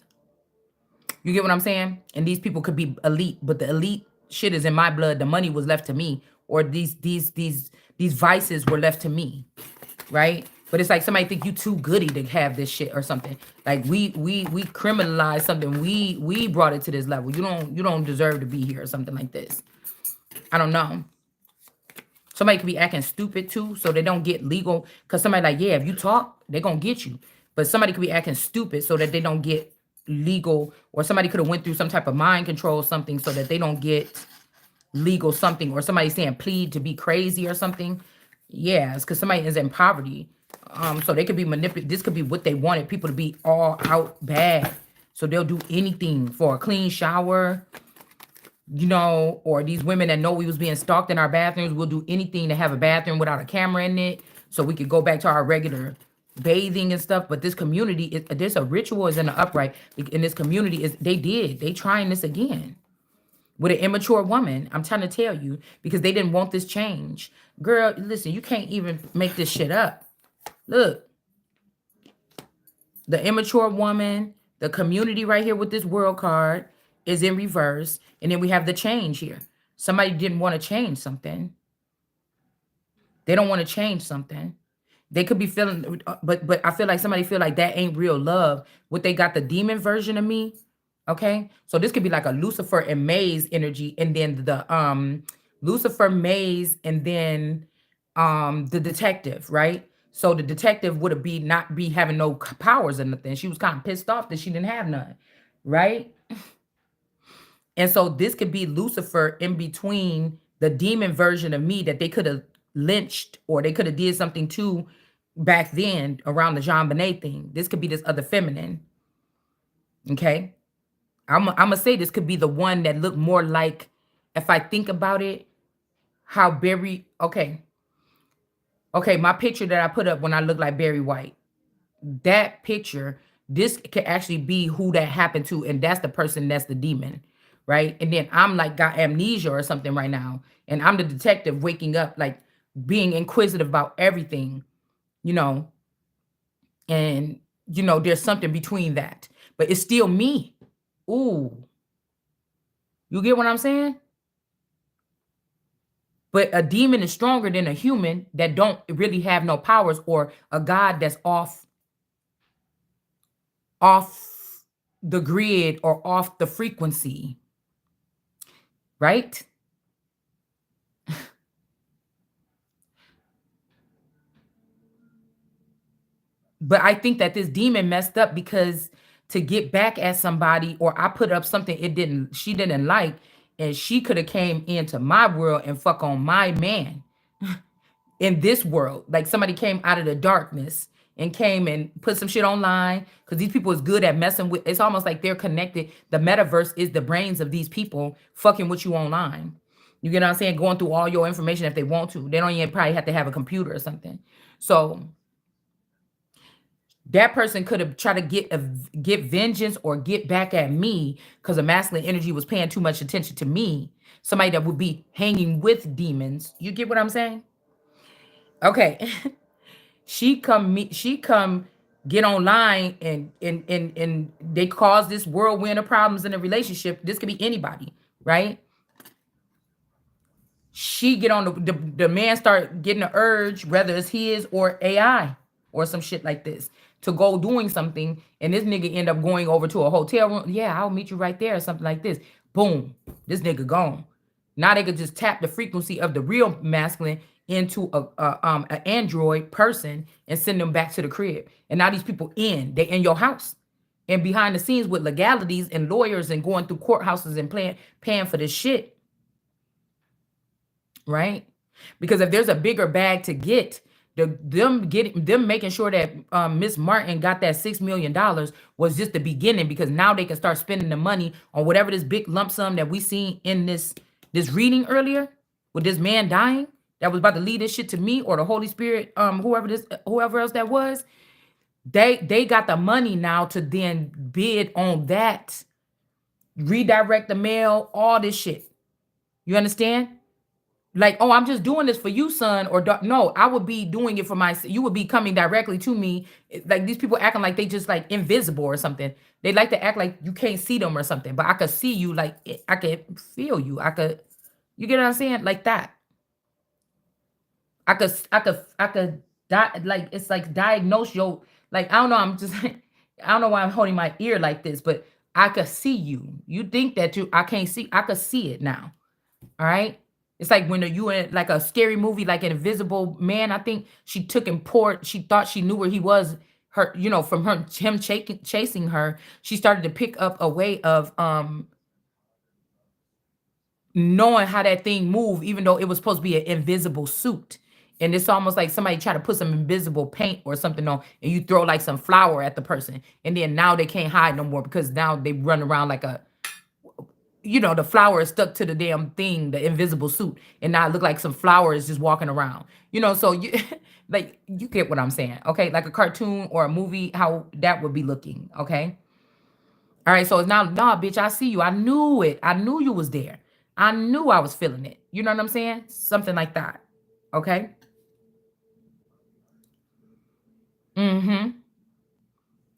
You get what I'm saying? And these people could be elite, but the elite shit is in my blood. The money was left to me, or these vices were left to me, right? But it's like somebody think you too goody to have this shit or something. Like we criminalized something. We brought it to this level. You don't deserve to be here or something like this. I don't know. Somebody could be acting stupid too, so they don't get legal. Cause somebody like, yeah, if you talk, they're gonna get you. But somebody could be acting stupid so that they don't get legal, or somebody could have went through some type of mind control or something so that they don't get legal something, or somebody saying plead to be crazy or something. Yeah, it's because somebody is in poverty. So they could be manipulated. This could be what they wanted people to be all out bad. So they'll do anything for a clean shower, or these women that know we was being stalked in our bathrooms will do anything to have a bathroom without a camera in it so we could go back to our regular bathing and stuff. But this community is there's a ritual is in the upright in this community is they trying this again with an immature woman. I'm trying to tell you because they didn't want this change. Girl, listen, you can't even make this shit up. Look, the immature woman, the community right here with this world card is in reverse. And then we have the change here. Somebody didn't want to change something. They don't want to change something. They could be feeling, but I feel like somebody feel like that ain't real love. What they got the demon version of me. Okay. So this could be like a Lucifer and Maze energy. And then the Lucifer Maze and then the detective, right? So the detective would have be not be having no powers or nothing. She was kind of pissed off that she didn't have none, right? And so this could be Lucifer in between the demon version of me that they could have lynched or they could have did something to back then around the Jean Bonnet thing. This could be this other feminine. Okay. I'm gonna say this could be the one that looked more like, if I think about it, how Barry, okay, my picture that I put up when I look like Barry White, that picture, this could actually be who that happened to, and that's the person that's the demon, right? And then I'm like got amnesia or something right now, and I'm the detective waking up, like being inquisitive about everything, you know, and there's something between that, but it's still me. Ooh, you get what I'm saying? But a demon is stronger than a human that don't really have no powers or a god that's off the grid or off the frequency, right? But I think that this demon messed up because to get back at somebody or I put up something she didn't like and she could have came into my world and fuck on my man in this world. Like somebody came out of the darkness and came and put some shit online because these people is good at messing with. It's almost like they're connected. The metaverse is the brains of these people fucking with you online. You get what I'm saying? Going through all your information if they want to. They don't even probably have to have a computer or something. So that person could have tried to get vengeance or get back at me because the masculine energy was paying too much attention to me. Somebody that would be hanging with demons. You get what I'm saying? Okay. She come get online and they cause this whirlwind of problems in a relationship. This could be anybody, right? She get on the man start getting the urge, whether it's his or AI or some shit like this, to go doing something, and this nigga end up going over to a hotel room. Yeah, I'll meet you right there or something like this. Boom, this nigga gone. Now they could just tap the frequency of the real masculine into a android person and send them back to the crib. And now these people they in your house and behind the scenes with legalities and lawyers and going through courthouses and paying for this shit, right? Because if there's a bigger bag to get, them making sure that Miss Martin got that $6 million was just the beginning. Because now they can start spending the money on whatever this big lump sum that we seen in this reading earlier with this man dying that was about to lead this shit to me or the Holy Spirit, whoever else that was. They got the money now to then bid on that, redirect the mail, all this shit. You understand? Like, oh, I'm just doing this for you, son, or no, I would be doing it for you would be coming directly to me. Like these people acting like they just like invisible or something. They like to act like you can't see them or something, but I could see you, like I could feel you. You get what I'm saying? Like that. I could like it's like diagnose your, like I don't know, I'm just I don't know why I'm holding my ear like this, but I could see you. You think that I can't see, I could see it now. All right. It's like when you in like a scary movie, like an Invisible Man. I think she took and poured. She thought she knew where he was. Her, from him chasing her, she started to pick up a way of knowing how that thing moved, even though it was supposed to be an invisible suit. And it's almost like somebody tried to put some invisible paint or something on, and you throw like some flour at the person, and then now they can't hide no more because now they run around like you know, the flower is stuck to the damn thing, the invisible suit, and now it look like some flowers just walking around. You know, so you like you get what I'm saying, okay? Like a cartoon or a movie, how that would be looking, okay? All right, so it's now, nah, bitch, I see you. I knew it. I knew you was there. I knew I was feeling it. You know what I'm saying? Something like that. Okay. Mm-hmm.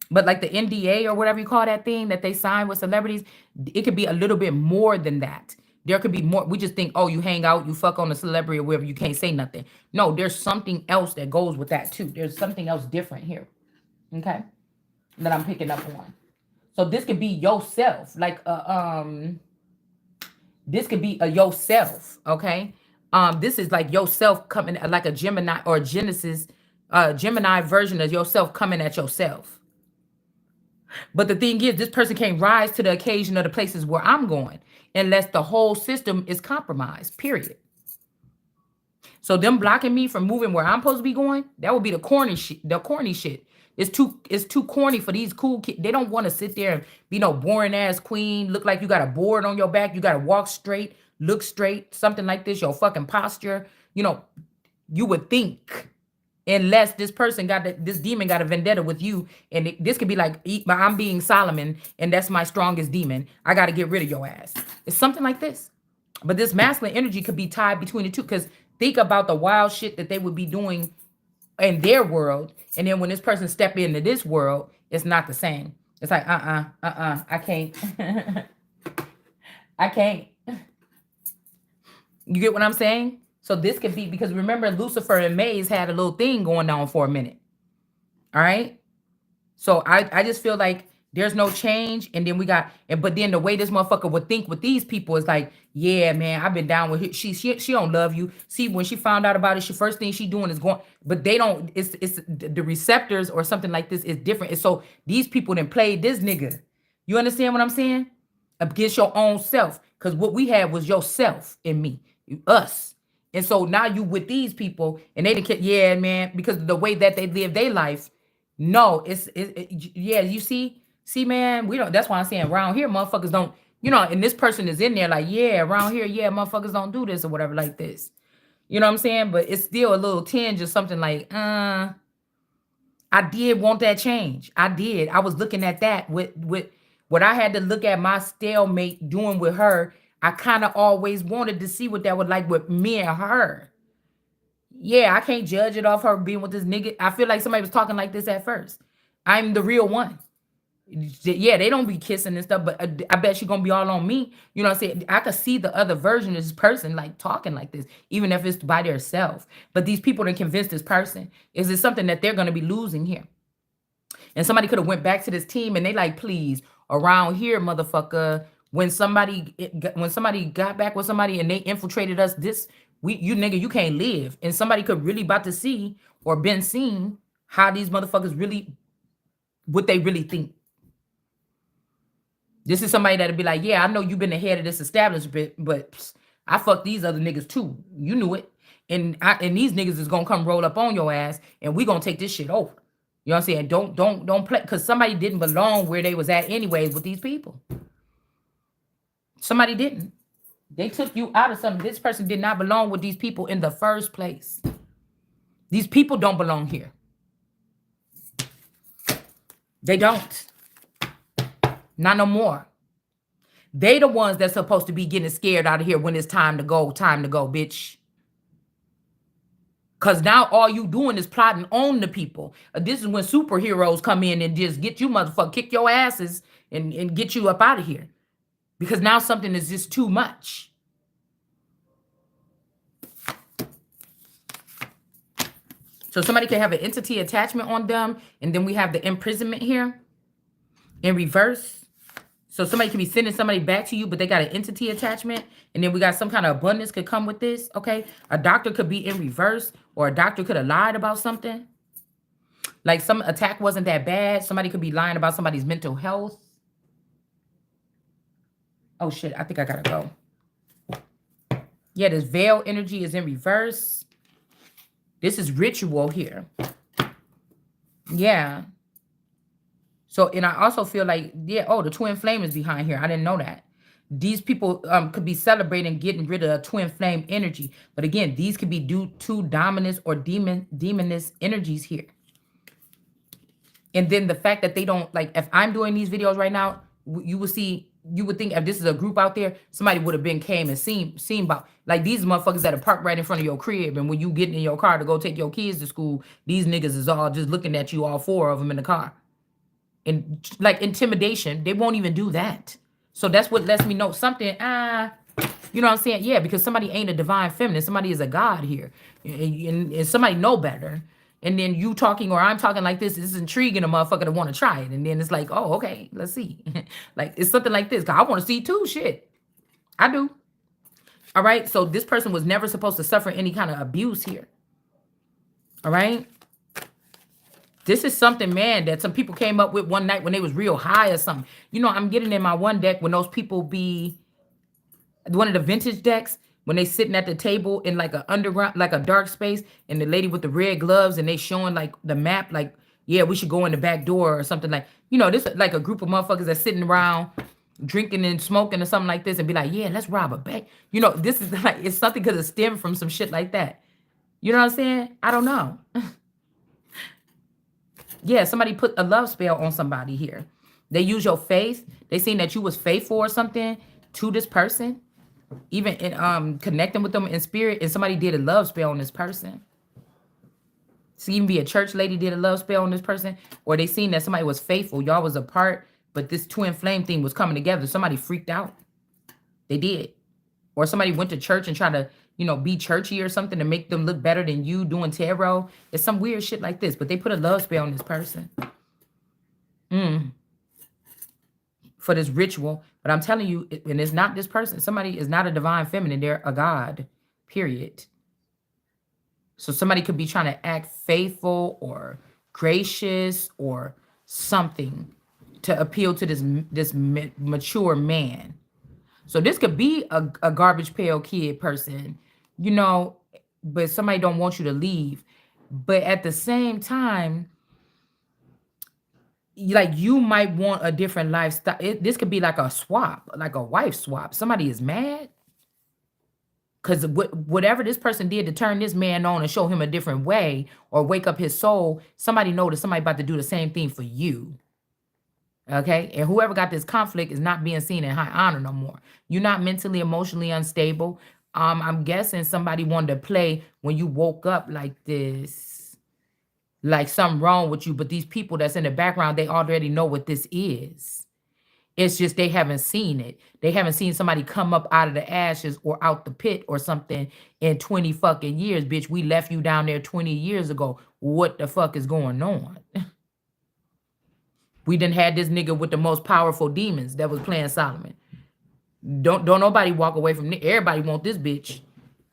But like the NDA or whatever you call that thing that they sign with celebrities, it could be a little bit more than that. There could be more. We just think, oh, you hang out, you fuck on a celebrity or whatever, you can't say nothing. No, there's something else that goes with that too. There's something else different here. Okay. That I'm picking up on. So this could be yourself. Like this could be a yourself, okay? This is like yourself coming like a Gemini or Genesis, Gemini version of yourself coming at yourself. But the thing is, this person can't rise to the occasion of the places where I'm going unless the whole system is compromised, period. So them blocking me from moving where I'm supposed to be going, that would be the corny shit. The corny shit. It's too corny for these cool kids. They don't want to sit there and be no boring ass queen. Look like you got a board on your back. You got to walk straight, look straight, something like this. Your fucking posture. You know, you would think, unless this person this demon got a vendetta with you, and this could be like, I'm being Solomon, and that's my strongest demon. I got to get rid of your ass. It's something like this. But this masculine energy could be tied between the two, because think about the wild shit that they would be doing in their world, and then when this person step into this world, it's not the same. It's like, I can't. I can't. You get what I'm saying? So this could be, because remember, Lucifer and Maze had a little thing going on for a minute. All right? So I just feel like there's no change, and then but then the way this motherfucker would think with these people is like, yeah, man, I've been down with her. She don't love you. See, when she found out about it, she first thing she doing is going, but they don't. It's the receptors or something like this is different. And so these people didn't play this nigga. You understand what I'm saying? Against your own self, because what we had was yourself and me, us. And so now you with these people, and they didn't care, yeah, man, because of the way that they live their life. No, yeah, you see, man, we don't. That's why I'm saying around here, motherfuckers don't, you know, and this person is in there like, yeah, around here, yeah, motherfuckers don't do this or whatever like this. You know what I'm saying? But it's still a little tinge of something like, I did want that change. I did. I was looking at that with what I had to look at my stalemate doing with her. I kind of always wanted to see what that would like with me and her. Yeah, I can't judge it off her being with this nigga. I feel like somebody was talking like this at first. I'm the real one. Yeah, they don't be kissing and stuff, but I bet she gonna be all on me. You know what I'm saying? I could see the other version of this person like talking like this, even if it's by themselves. But these people didn't convince this person. Is it something that they're gonna be losing here? And somebody could have went back to this team and they like, please, around here, motherfucker, when somebody got back with somebody and they infiltrated us, you nigga, you can't live. And somebody could really about to see or been seen how these motherfuckers really, what they really think. This is somebody that'd be like, yeah, I know you've been the head of this establishment, but I fucked these other niggas too. You knew it. And these niggas is gonna come roll up on your ass and we gonna take this shit over. You know what I'm saying? Don't play, because somebody didn't belong where they was at anyways with these people. Somebody didn't. They took you out of something. This person did not belong with these people in the first place. These people don't belong here. They don't. Not no more. They the ones that's supposed to be getting scared out of here when it's time to go, bitch. Because now all you doing is plotting on the people. This is when superheroes come in and just get you motherfucker, kick your asses and get you up out of here. Because now something is just too much. So somebody can have an entity attachment on them, and then we have the imprisonment here in reverse. So somebody can be sending somebody back to you, but they got an entity attachment. And then we got some kind of abundance could come with this, okay? A doctor could be in reverse, or a doctor could have lied about something. Like some attack wasn't that bad. Somebody could be lying about somebody's mental health. Oh, shit, I think I gotta go. Yeah, this veil energy is in reverse. This is ritual here. Yeah. So, and I also feel like, yeah, oh, the twin flame is behind here. I didn't know that. These people could be celebrating getting rid of a twin flame energy. But again, these could be due to dominance or demoness energies here. And then the fact that they don't, like, if I'm doing these videos right now, you will see, you would think if this is a group out there, somebody would have been came and seen about, like, these motherfuckers that are parked right in front of your crib, and when you get in your car to go take your kids to school, these niggas is all just looking at you, all four of them in the car. And like intimidation, they won't even do that. So that's what lets me know something. You know what I'm saying? Yeah, because somebody ain't a divine feminine. Somebody is a god here, and somebody know better. And then you talking or I'm talking like this is intriguing a motherfucker to want to try it. And then it's like, oh, okay, let's see. Like it's something like this. 'Cause I want to see too. Shit, I do. All right. So this person was never supposed to suffer any kind of abuse here. All right. This is something, man, that some people came up with one night when they was real high or something. You know, I'm getting in my one deck when those people be one of the vintage decks when they sitting at the table in like a underground, like a dark space, and the lady with the red gloves and they showing like the map, like, yeah, we should go in the back door or something, like, you know, this is like a group of motherfuckers that's sitting around drinking and smoking or something like this and be like, yeah, let's rob a bank. You know, this is like, it's something because it stemmed from some shit like that. You know what I'm saying? I don't know. Yeah, somebody put a love spell on somebody here. They use your faith. They seen that you was faithful or something to this person, even in connecting with them in spirit, and somebody did a love spell on this person. So even be a church lady did a love spell on this person, or they seen that somebody was faithful. Y'all was apart, but this twin flame thing was coming together. Somebody freaked out. They did. Or somebody went to church and tried to, you know, be churchy or something to make them look better than you doing tarot. It's some weird shit like this, but they put a love spell on this person. For this ritual. But I'm telling you, and it's not this person. Somebody is not a divine feminine. They're a god, period. So somebody could be trying to act faithful or gracious or something to appeal to this mature man. So this could be a garbage pail kid person, you know, but somebody don't want you to leave. But at the same time, like you might want a different lifestyle. This could be like a swap, like a wife swap. Somebody is mad because whatever this person did to turn this man on and show him a different way or wake up his soul, somebody know that somebody about to do the same thing for you. Okay. And whoever got this conflict is not being seen in high honor no more. You're not mentally, emotionally unstable. I'm guessing somebody wanted to play when you woke up like this, like something wrong with you. But these people that's in the background, they already know what this is. It's just they haven't seen it. They haven't seen somebody come up out of the ashes or out the pit or something in 20 fucking years. Bitch, we left you down there 20 years ago. What the fuck is going on? We done had this nigga with the most powerful demons that was playing Solomon. Don't nobody walk away from it. Everybody want this bitch.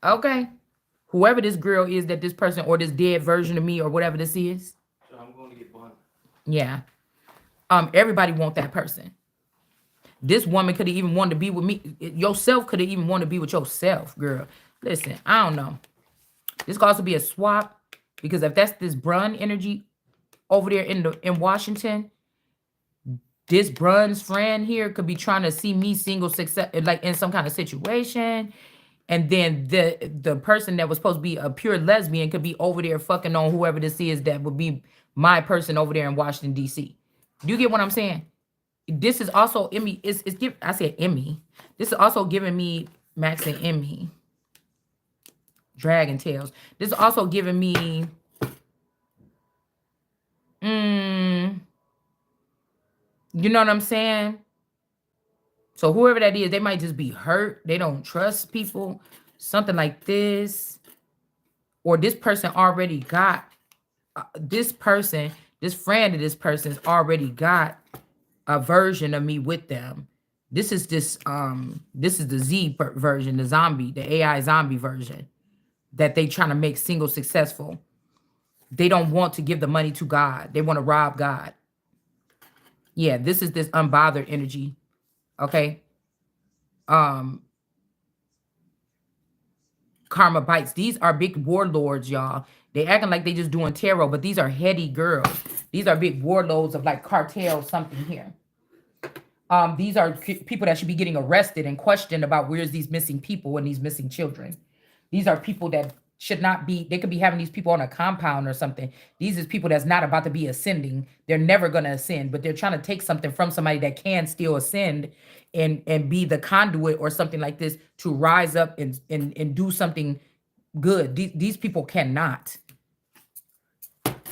Okay. Whoever this girl is that this person or this dead version of me or whatever this is. So I'm going to get blunt. Yeah. Everybody want that person. This woman could have even wanted to be with me. Yourself could have even wanted to be with yourself, girl. Listen, I don't know. This could also be a swap because if that's this Brun energy over there in Washington, this Brun's friend here could be trying to see me single success, like in some kind of situation. And then the person that was supposed to be a pure lesbian could be over there fucking on whoever this is that would be my person over there in Washington, D.C. Do you get what I'm saying? This is also Emmy. I said Emmy. This is also giving me Max and Emmy. Dragon Tales. This is also giving me you know what I'm saying? So whoever that is, they might just be hurt. They don't trust people. Something like this. Or this person already got this person, this friend of this person's already got a version of me with them. This is the version, the zombie, the AI zombie version that they trying to make single successful. They don't want to give the money to God. They want to rob God. Yeah, this is this unbothered energy. Okay. Karma bites. These are big warlords, y'all. They acting like they just doing tarot, but these are heady girls. These are big warlords of like cartel something here. These are people that should be getting arrested and questioned about where's these missing people and these missing children. These are people that should not be, they could be having these people on a compound or something. These is people that's not about to be ascending. They're never going to ascend, but they're trying to take something from somebody that can still ascend and be the conduit or something like this to rise up and do something good. These people cannot.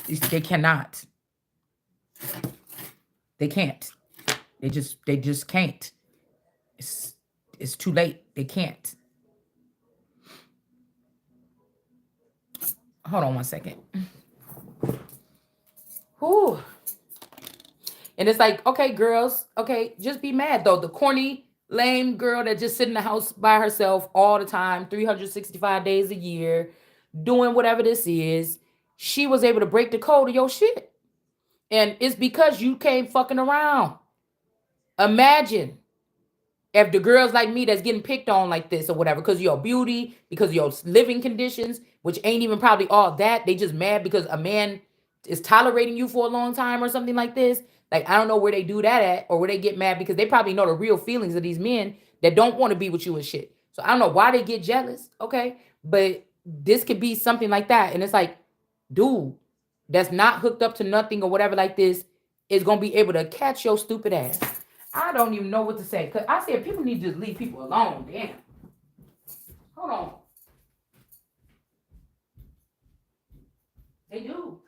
They cannot. They can't. They just can't. It's it's too late. They can't. Hold on one second. Whew. And it's like, okay, girls, okay, just be mad though. The corny, lame girl that just sit in the house by herself all the time, 365 days a year, doing whatever this is, she was able to break the code of your shit. And it's because you came fucking around. Imagine if the girls like me that's getting picked on like this or whatever because of your beauty, because of your living conditions, which ain't even probably all that. They just mad because a man is tolerating you for a long time or something like this. Like, I don't know where they do that at or where they get mad because they probably know the real feelings of these men that don't want to be with you and shit. So I don't know why they get jealous, okay? But this could be something like that. And it's like, dude, that's not hooked up to nothing or whatever like this is going to be able to catch your stupid ass. I don't even know what to say. Because I said people need to just leave people alone. Damn. Hold on. They do.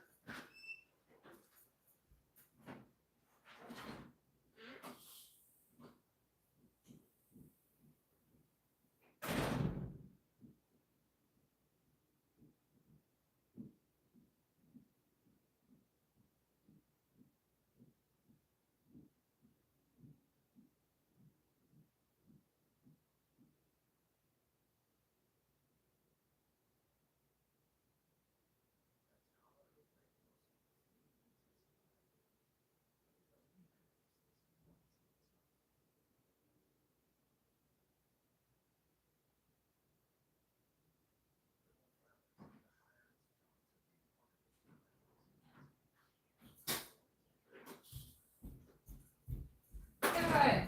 God.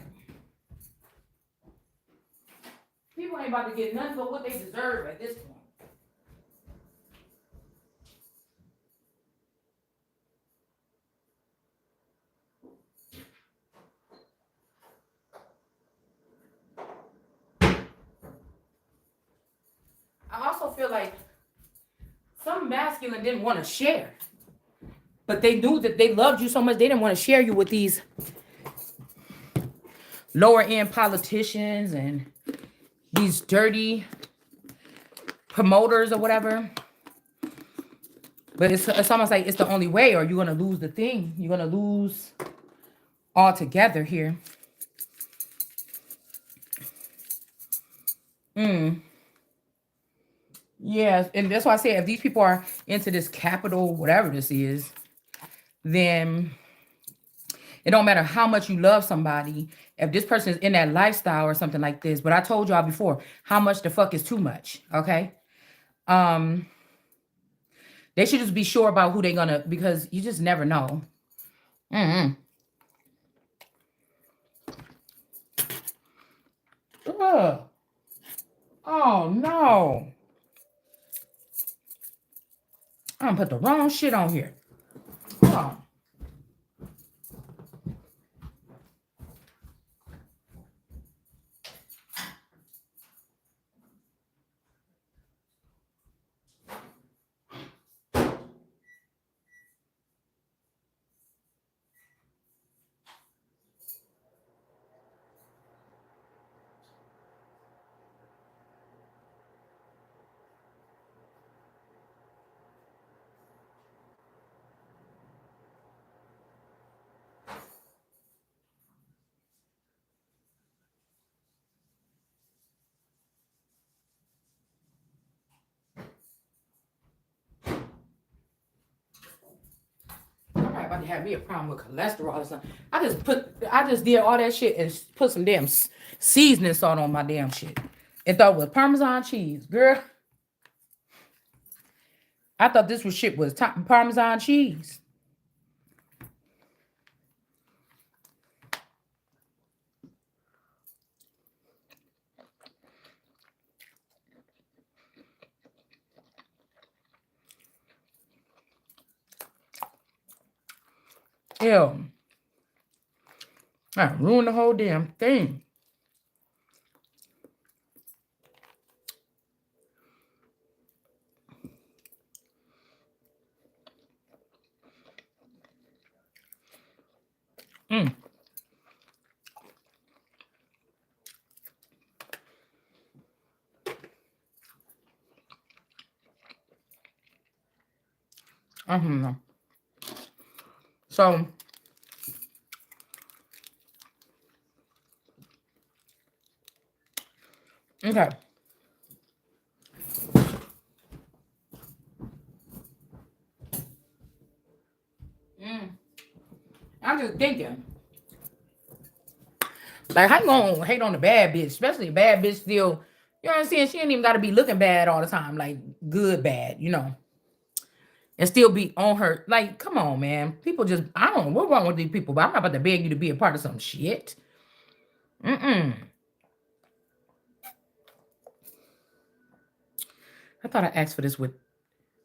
People ain't about to get nothing but what they deserve at this point. I also feel like some masculine didn't want to share. But they knew that they loved you so much, they didn't want to share you with these lower end politicians and these dirty promoters or whatever. But it's almost like it's the only way, or you're going to lose the thing. You're going to lose altogether here. Yeah, and that's why I say if these people are into this capital, whatever this is, then it don't matter how much you love somebody. If this person is in that lifestyle or something like this, but I told y'all before, how much the fuck is too much, okay? They should just be sure about who they're gonna, because you just never know. Mm-hmm. Ugh. Oh no. I'm gonna put the wrong shit on here. Hold on. I'm not about to have me a problem with cholesterol or something. I just did all that shit and put some damn seasoning salt on my damn shit. And thought it was Parmesan cheese. Girl, I thought this was shit was Parmesan cheese. Ew. I ruined the whole damn thing. Mm. I don't know. So, okay. Mm. I'm just thinking, like, how you gonna hate on the bad bitch, especially a bad bitch still, you know what I'm saying? She ain't even gotta be looking bad all the time, like good bad, you know, and still be on her. Like, come on, man. People just, I don't know what's wrong with these people, but I'm not about to beg you to be a part of some shit. Mm-mm. I thought I asked for this with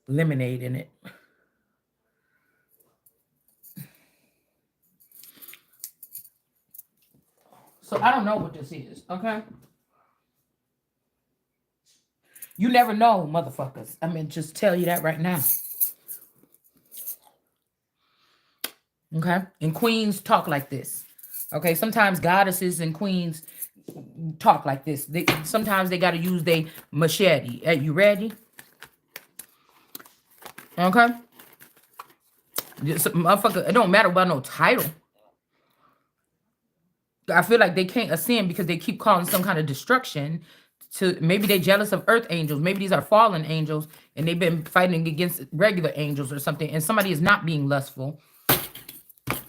lemonade in it. So I don't know what this is, okay? You never know, motherfuckers. I mean, just tell you that right now. Okay? And queens talk like this. Okay? Sometimes goddesses and queens talk like this. Sometimes they got to use their machete. Hey, you ready? Okay? Just, motherfucker, it don't matter about no title. I feel like they can't ascend because they keep calling some kind of destruction. To maybe they jealous of earth angels. Maybe these are fallen angels and they've been fighting against regular angels or something. And somebody is not being lustful.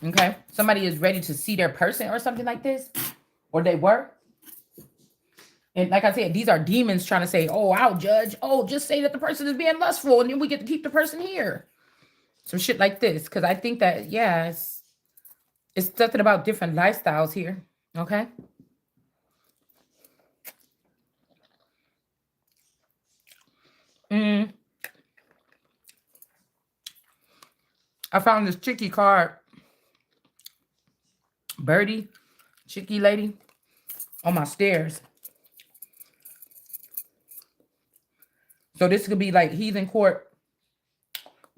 Okay? Somebody is ready to see their person or something like this. Or they were. And like I said, these are demons trying to say, oh, I'll judge. Oh, just say that the person is being lustful and then we get to keep the person here. Some shit like this. Because I think that, yeah, it's something about different lifestyles here. Okay? Mm, I found this chicky card, Birdie, chicky lady, on my stairs. So this could be like heathen court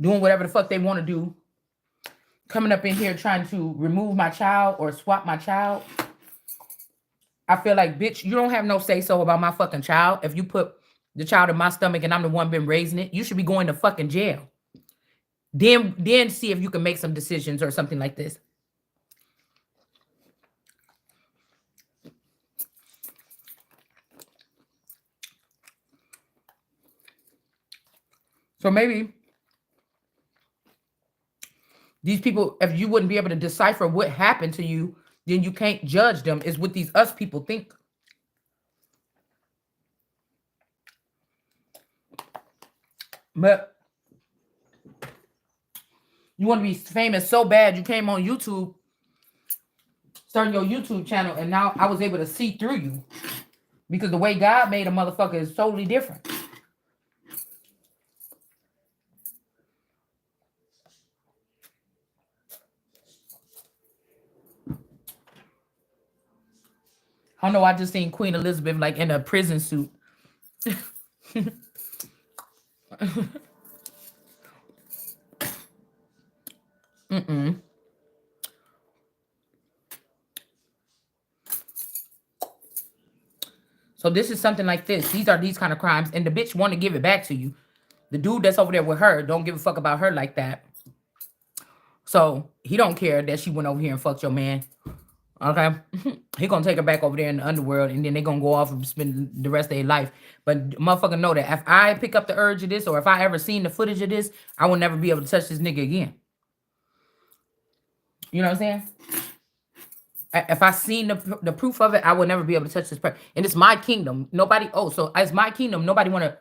doing whatever the fuck they want to do. Coming up in here trying to remove my child or swap my child. I feel like, bitch, you don't have no say so about my fucking child. If you put the child in my stomach and I'm the one been raising it, you should be going to fucking jail. Then see if you can make some decisions or something like this. So maybe these people, if you wouldn't be able to decipher what happened to you, then you can't judge them, is what these us people think. But you want to be famous so bad, you came on YouTube, starting your YouTube channel, and now I was able to see through you. Because the way God made a motherfucker is totally different. I know I just seen Queen Elizabeth like in a prison suit. Mm-mm. So this is something like this. These are these kind of crimes. And the bitch want to give it back to you. The dude that's over there with her don't give a fuck about her like that. So he don't care that she went over here and fucked your man. Okay? He gonna take her back over there in the underworld and then they gonna go off and spend the rest of their life. But motherfucker know that if I pick up the urge of this or if I ever seen the footage of this, I will never be able to touch this nigga again. You know what I'm saying? If I seen the proof of it, I will never be able to touch this person. And it's my kingdom. Nobody, oh, so it's my kingdom. Nobody want to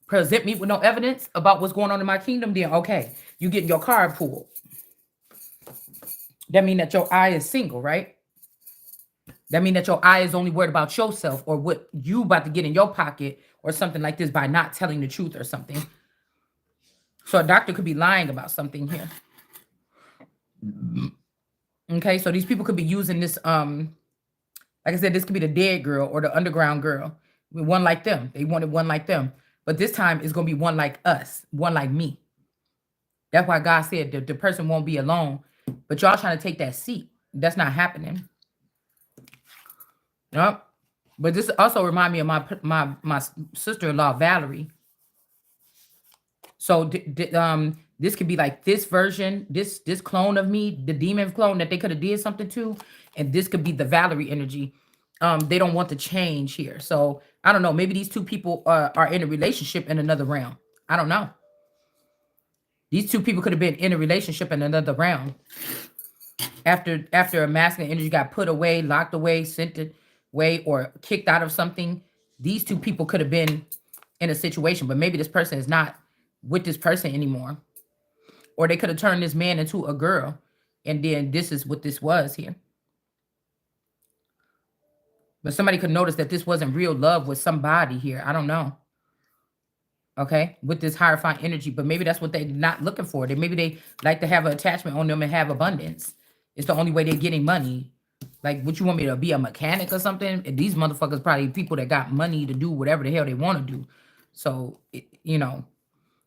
present me with no evidence about what's going on in my kingdom, then okay, you get your card pulled. That mean that your eye is single, right? That mean that your eye is only worried about yourself or what you about to get in your pocket or something like this by not telling the truth or something. So a doctor could be lying about something here. Okay, so these people could be using this, like I said, this could be the dead girl or the underground girl. One like them. They wanted one like them. But this time it's gonna be one like us, one like me. That's why God said the person won't be alone. But y'all trying to take that seat. That's not happening. Nope. But this also remind me of my sister-in-law Valerie. So this could be like this version, this clone of me, the demon clone that they could have did something to, and this could be the Valerie energy. They don't want to change here. So I don't know. Maybe these two people are in a relationship in another realm. I don't know. These two people could have been in a relationship in another realm. After a masculine energy got put away, locked away, sent away, or kicked out of something, these two people could have been in a situation. But maybe this person is not with this person anymore. Or they could have turned this man into a girl. And then this is what this was here. But somebody could notice that this wasn't real love with somebody here. I don't know. Okay. With this hierophant energy. But maybe that's what they're not looking for. Maybe they like to have an attachment on them and have abundance. It's the only way they're getting money. Like, what you want me to be a mechanic or something? And these motherfuckers probably people that got money to do whatever the hell they want to do. So, want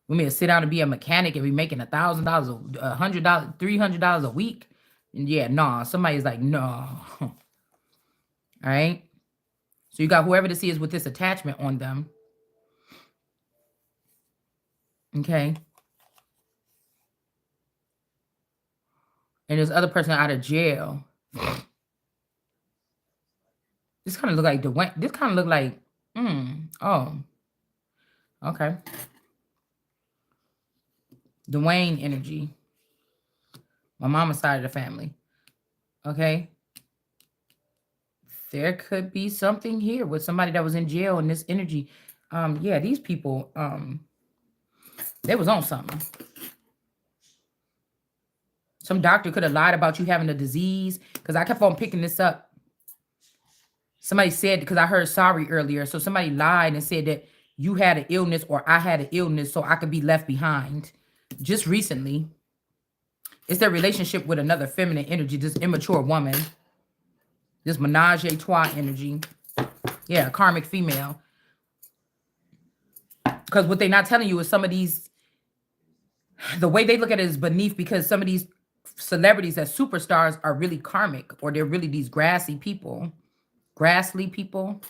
me to sit down and be a mechanic and be making $1,000, $100, $300 a week? And yeah, nah. Somebody's like, no. All right. So you got whoever this is with this attachment on them. Okay. And this other person out of jail. This kind of look like Dwayne. This kind of look like, oh, okay. Dwayne energy. My mama's side of the family. Okay. There could be something here with somebody that was in jail and this energy. Yeah, these people, they was on something. Some doctor could have lied about you having a disease. Because I kept on picking this up. Somebody said, because I heard sorry earlier. So somebody lied and said that you had an illness or I had an illness so I could be left behind. Just recently. It's their relationship with another feminine energy, this immature woman. This menage a trois energy. Yeah, karmic female. Because what they're not telling you is some of these, the way they look at it is beneath, because some of these celebrities as superstars are really karmic, or they're really these grassy people. Grassly people.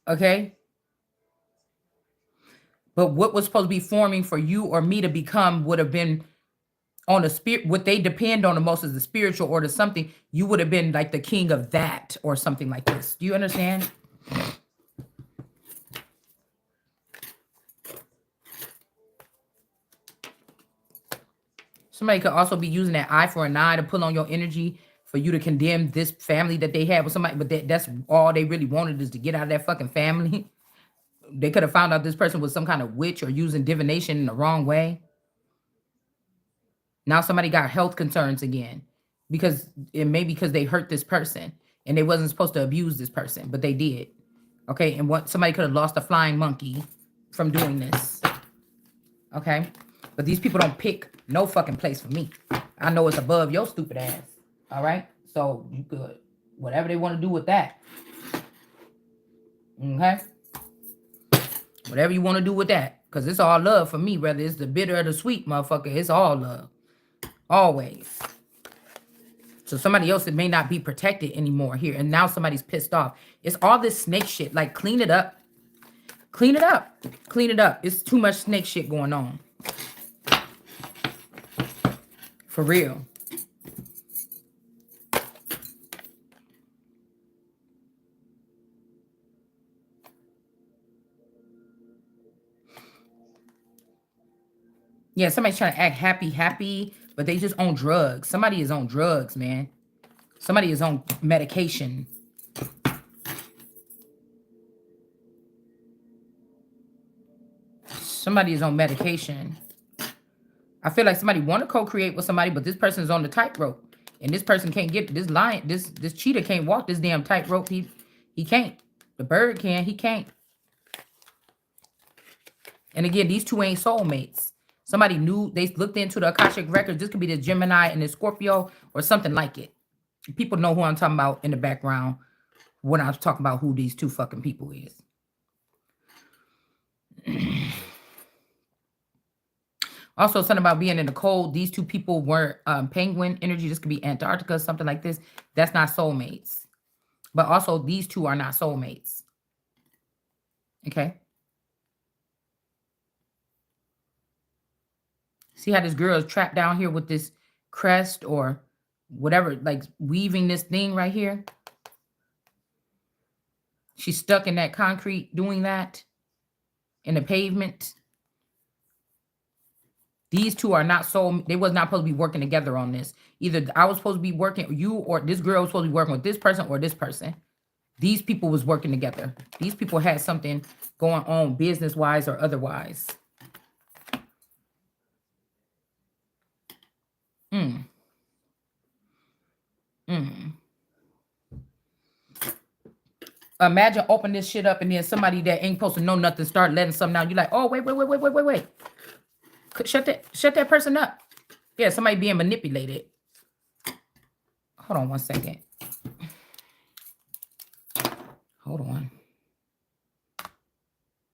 Okay. But what was supposed to be forming for you or me to become would have been on a spirit. What they depend on the most is the spiritual or the something. You would have been like the king of that or something like this. Do you understand? Somebody could also be using that eye for an eye to pull on your energy for you to condemn this family that they had with somebody, but that's all they really wanted is to get out of that fucking family. They could have found out this person was some kind of witch or using divination in the wrong way. Now somebody got health concerns again because it may because they hurt this person and they wasn't supposed to abuse this person, but they did. Okay, and what somebody could have lost a flying monkey from doing this. Okay, but these people don't pick no fucking place for me. I know it's above your stupid ass. All right, so you could whatever they want to do with that. Okay, whatever you want to do with that, because it's all love for me. Whether it's the bitter or the sweet, motherfucker, it's all love, always. So somebody else that may not be protected anymore here, and now somebody's pissed off. It's all this snake shit. Like, clean it up. Clean it up. Clean it up. It's too much snake shit going on. For real. Yeah, somebody's trying to act happy, but they just on drugs. Somebody is on drugs, man. Somebody is on medication. Somebody is on medication. I feel like somebody want to co-create with somebody, but this person is on the tightrope. And this person can't get this lion, this cheetah can't walk this damn tightrope. He can't. The bird can, he can't. And again, these two ain't soulmates. Somebody knew, they looked into the Akashic records. This could be the Gemini and the Scorpio or something like it. People know who I'm talking about in the background when I was talking about who these two fucking people is. Also, something about being in the cold. These two people weren't penguin energy. This could be Antarctica, something like this. That's not soulmates. But also, these two are not soulmates. Okay? See how this girl is trapped down here with this crest or whatever, like weaving this thing right here? She's stuck in that concrete doing that in the pavement. These two are not they was not supposed to be working together on this. Either I was supposed to be working, you or this girl was supposed to be working with this person or this person. These people was working together. These people had something going on business-wise or otherwise. Imagine open this shit up and then somebody that ain't supposed to know nothing start letting something out. You're like, oh, wait. Shut that person up. Yeah, somebody being manipulated. Hold on one second. Hold on.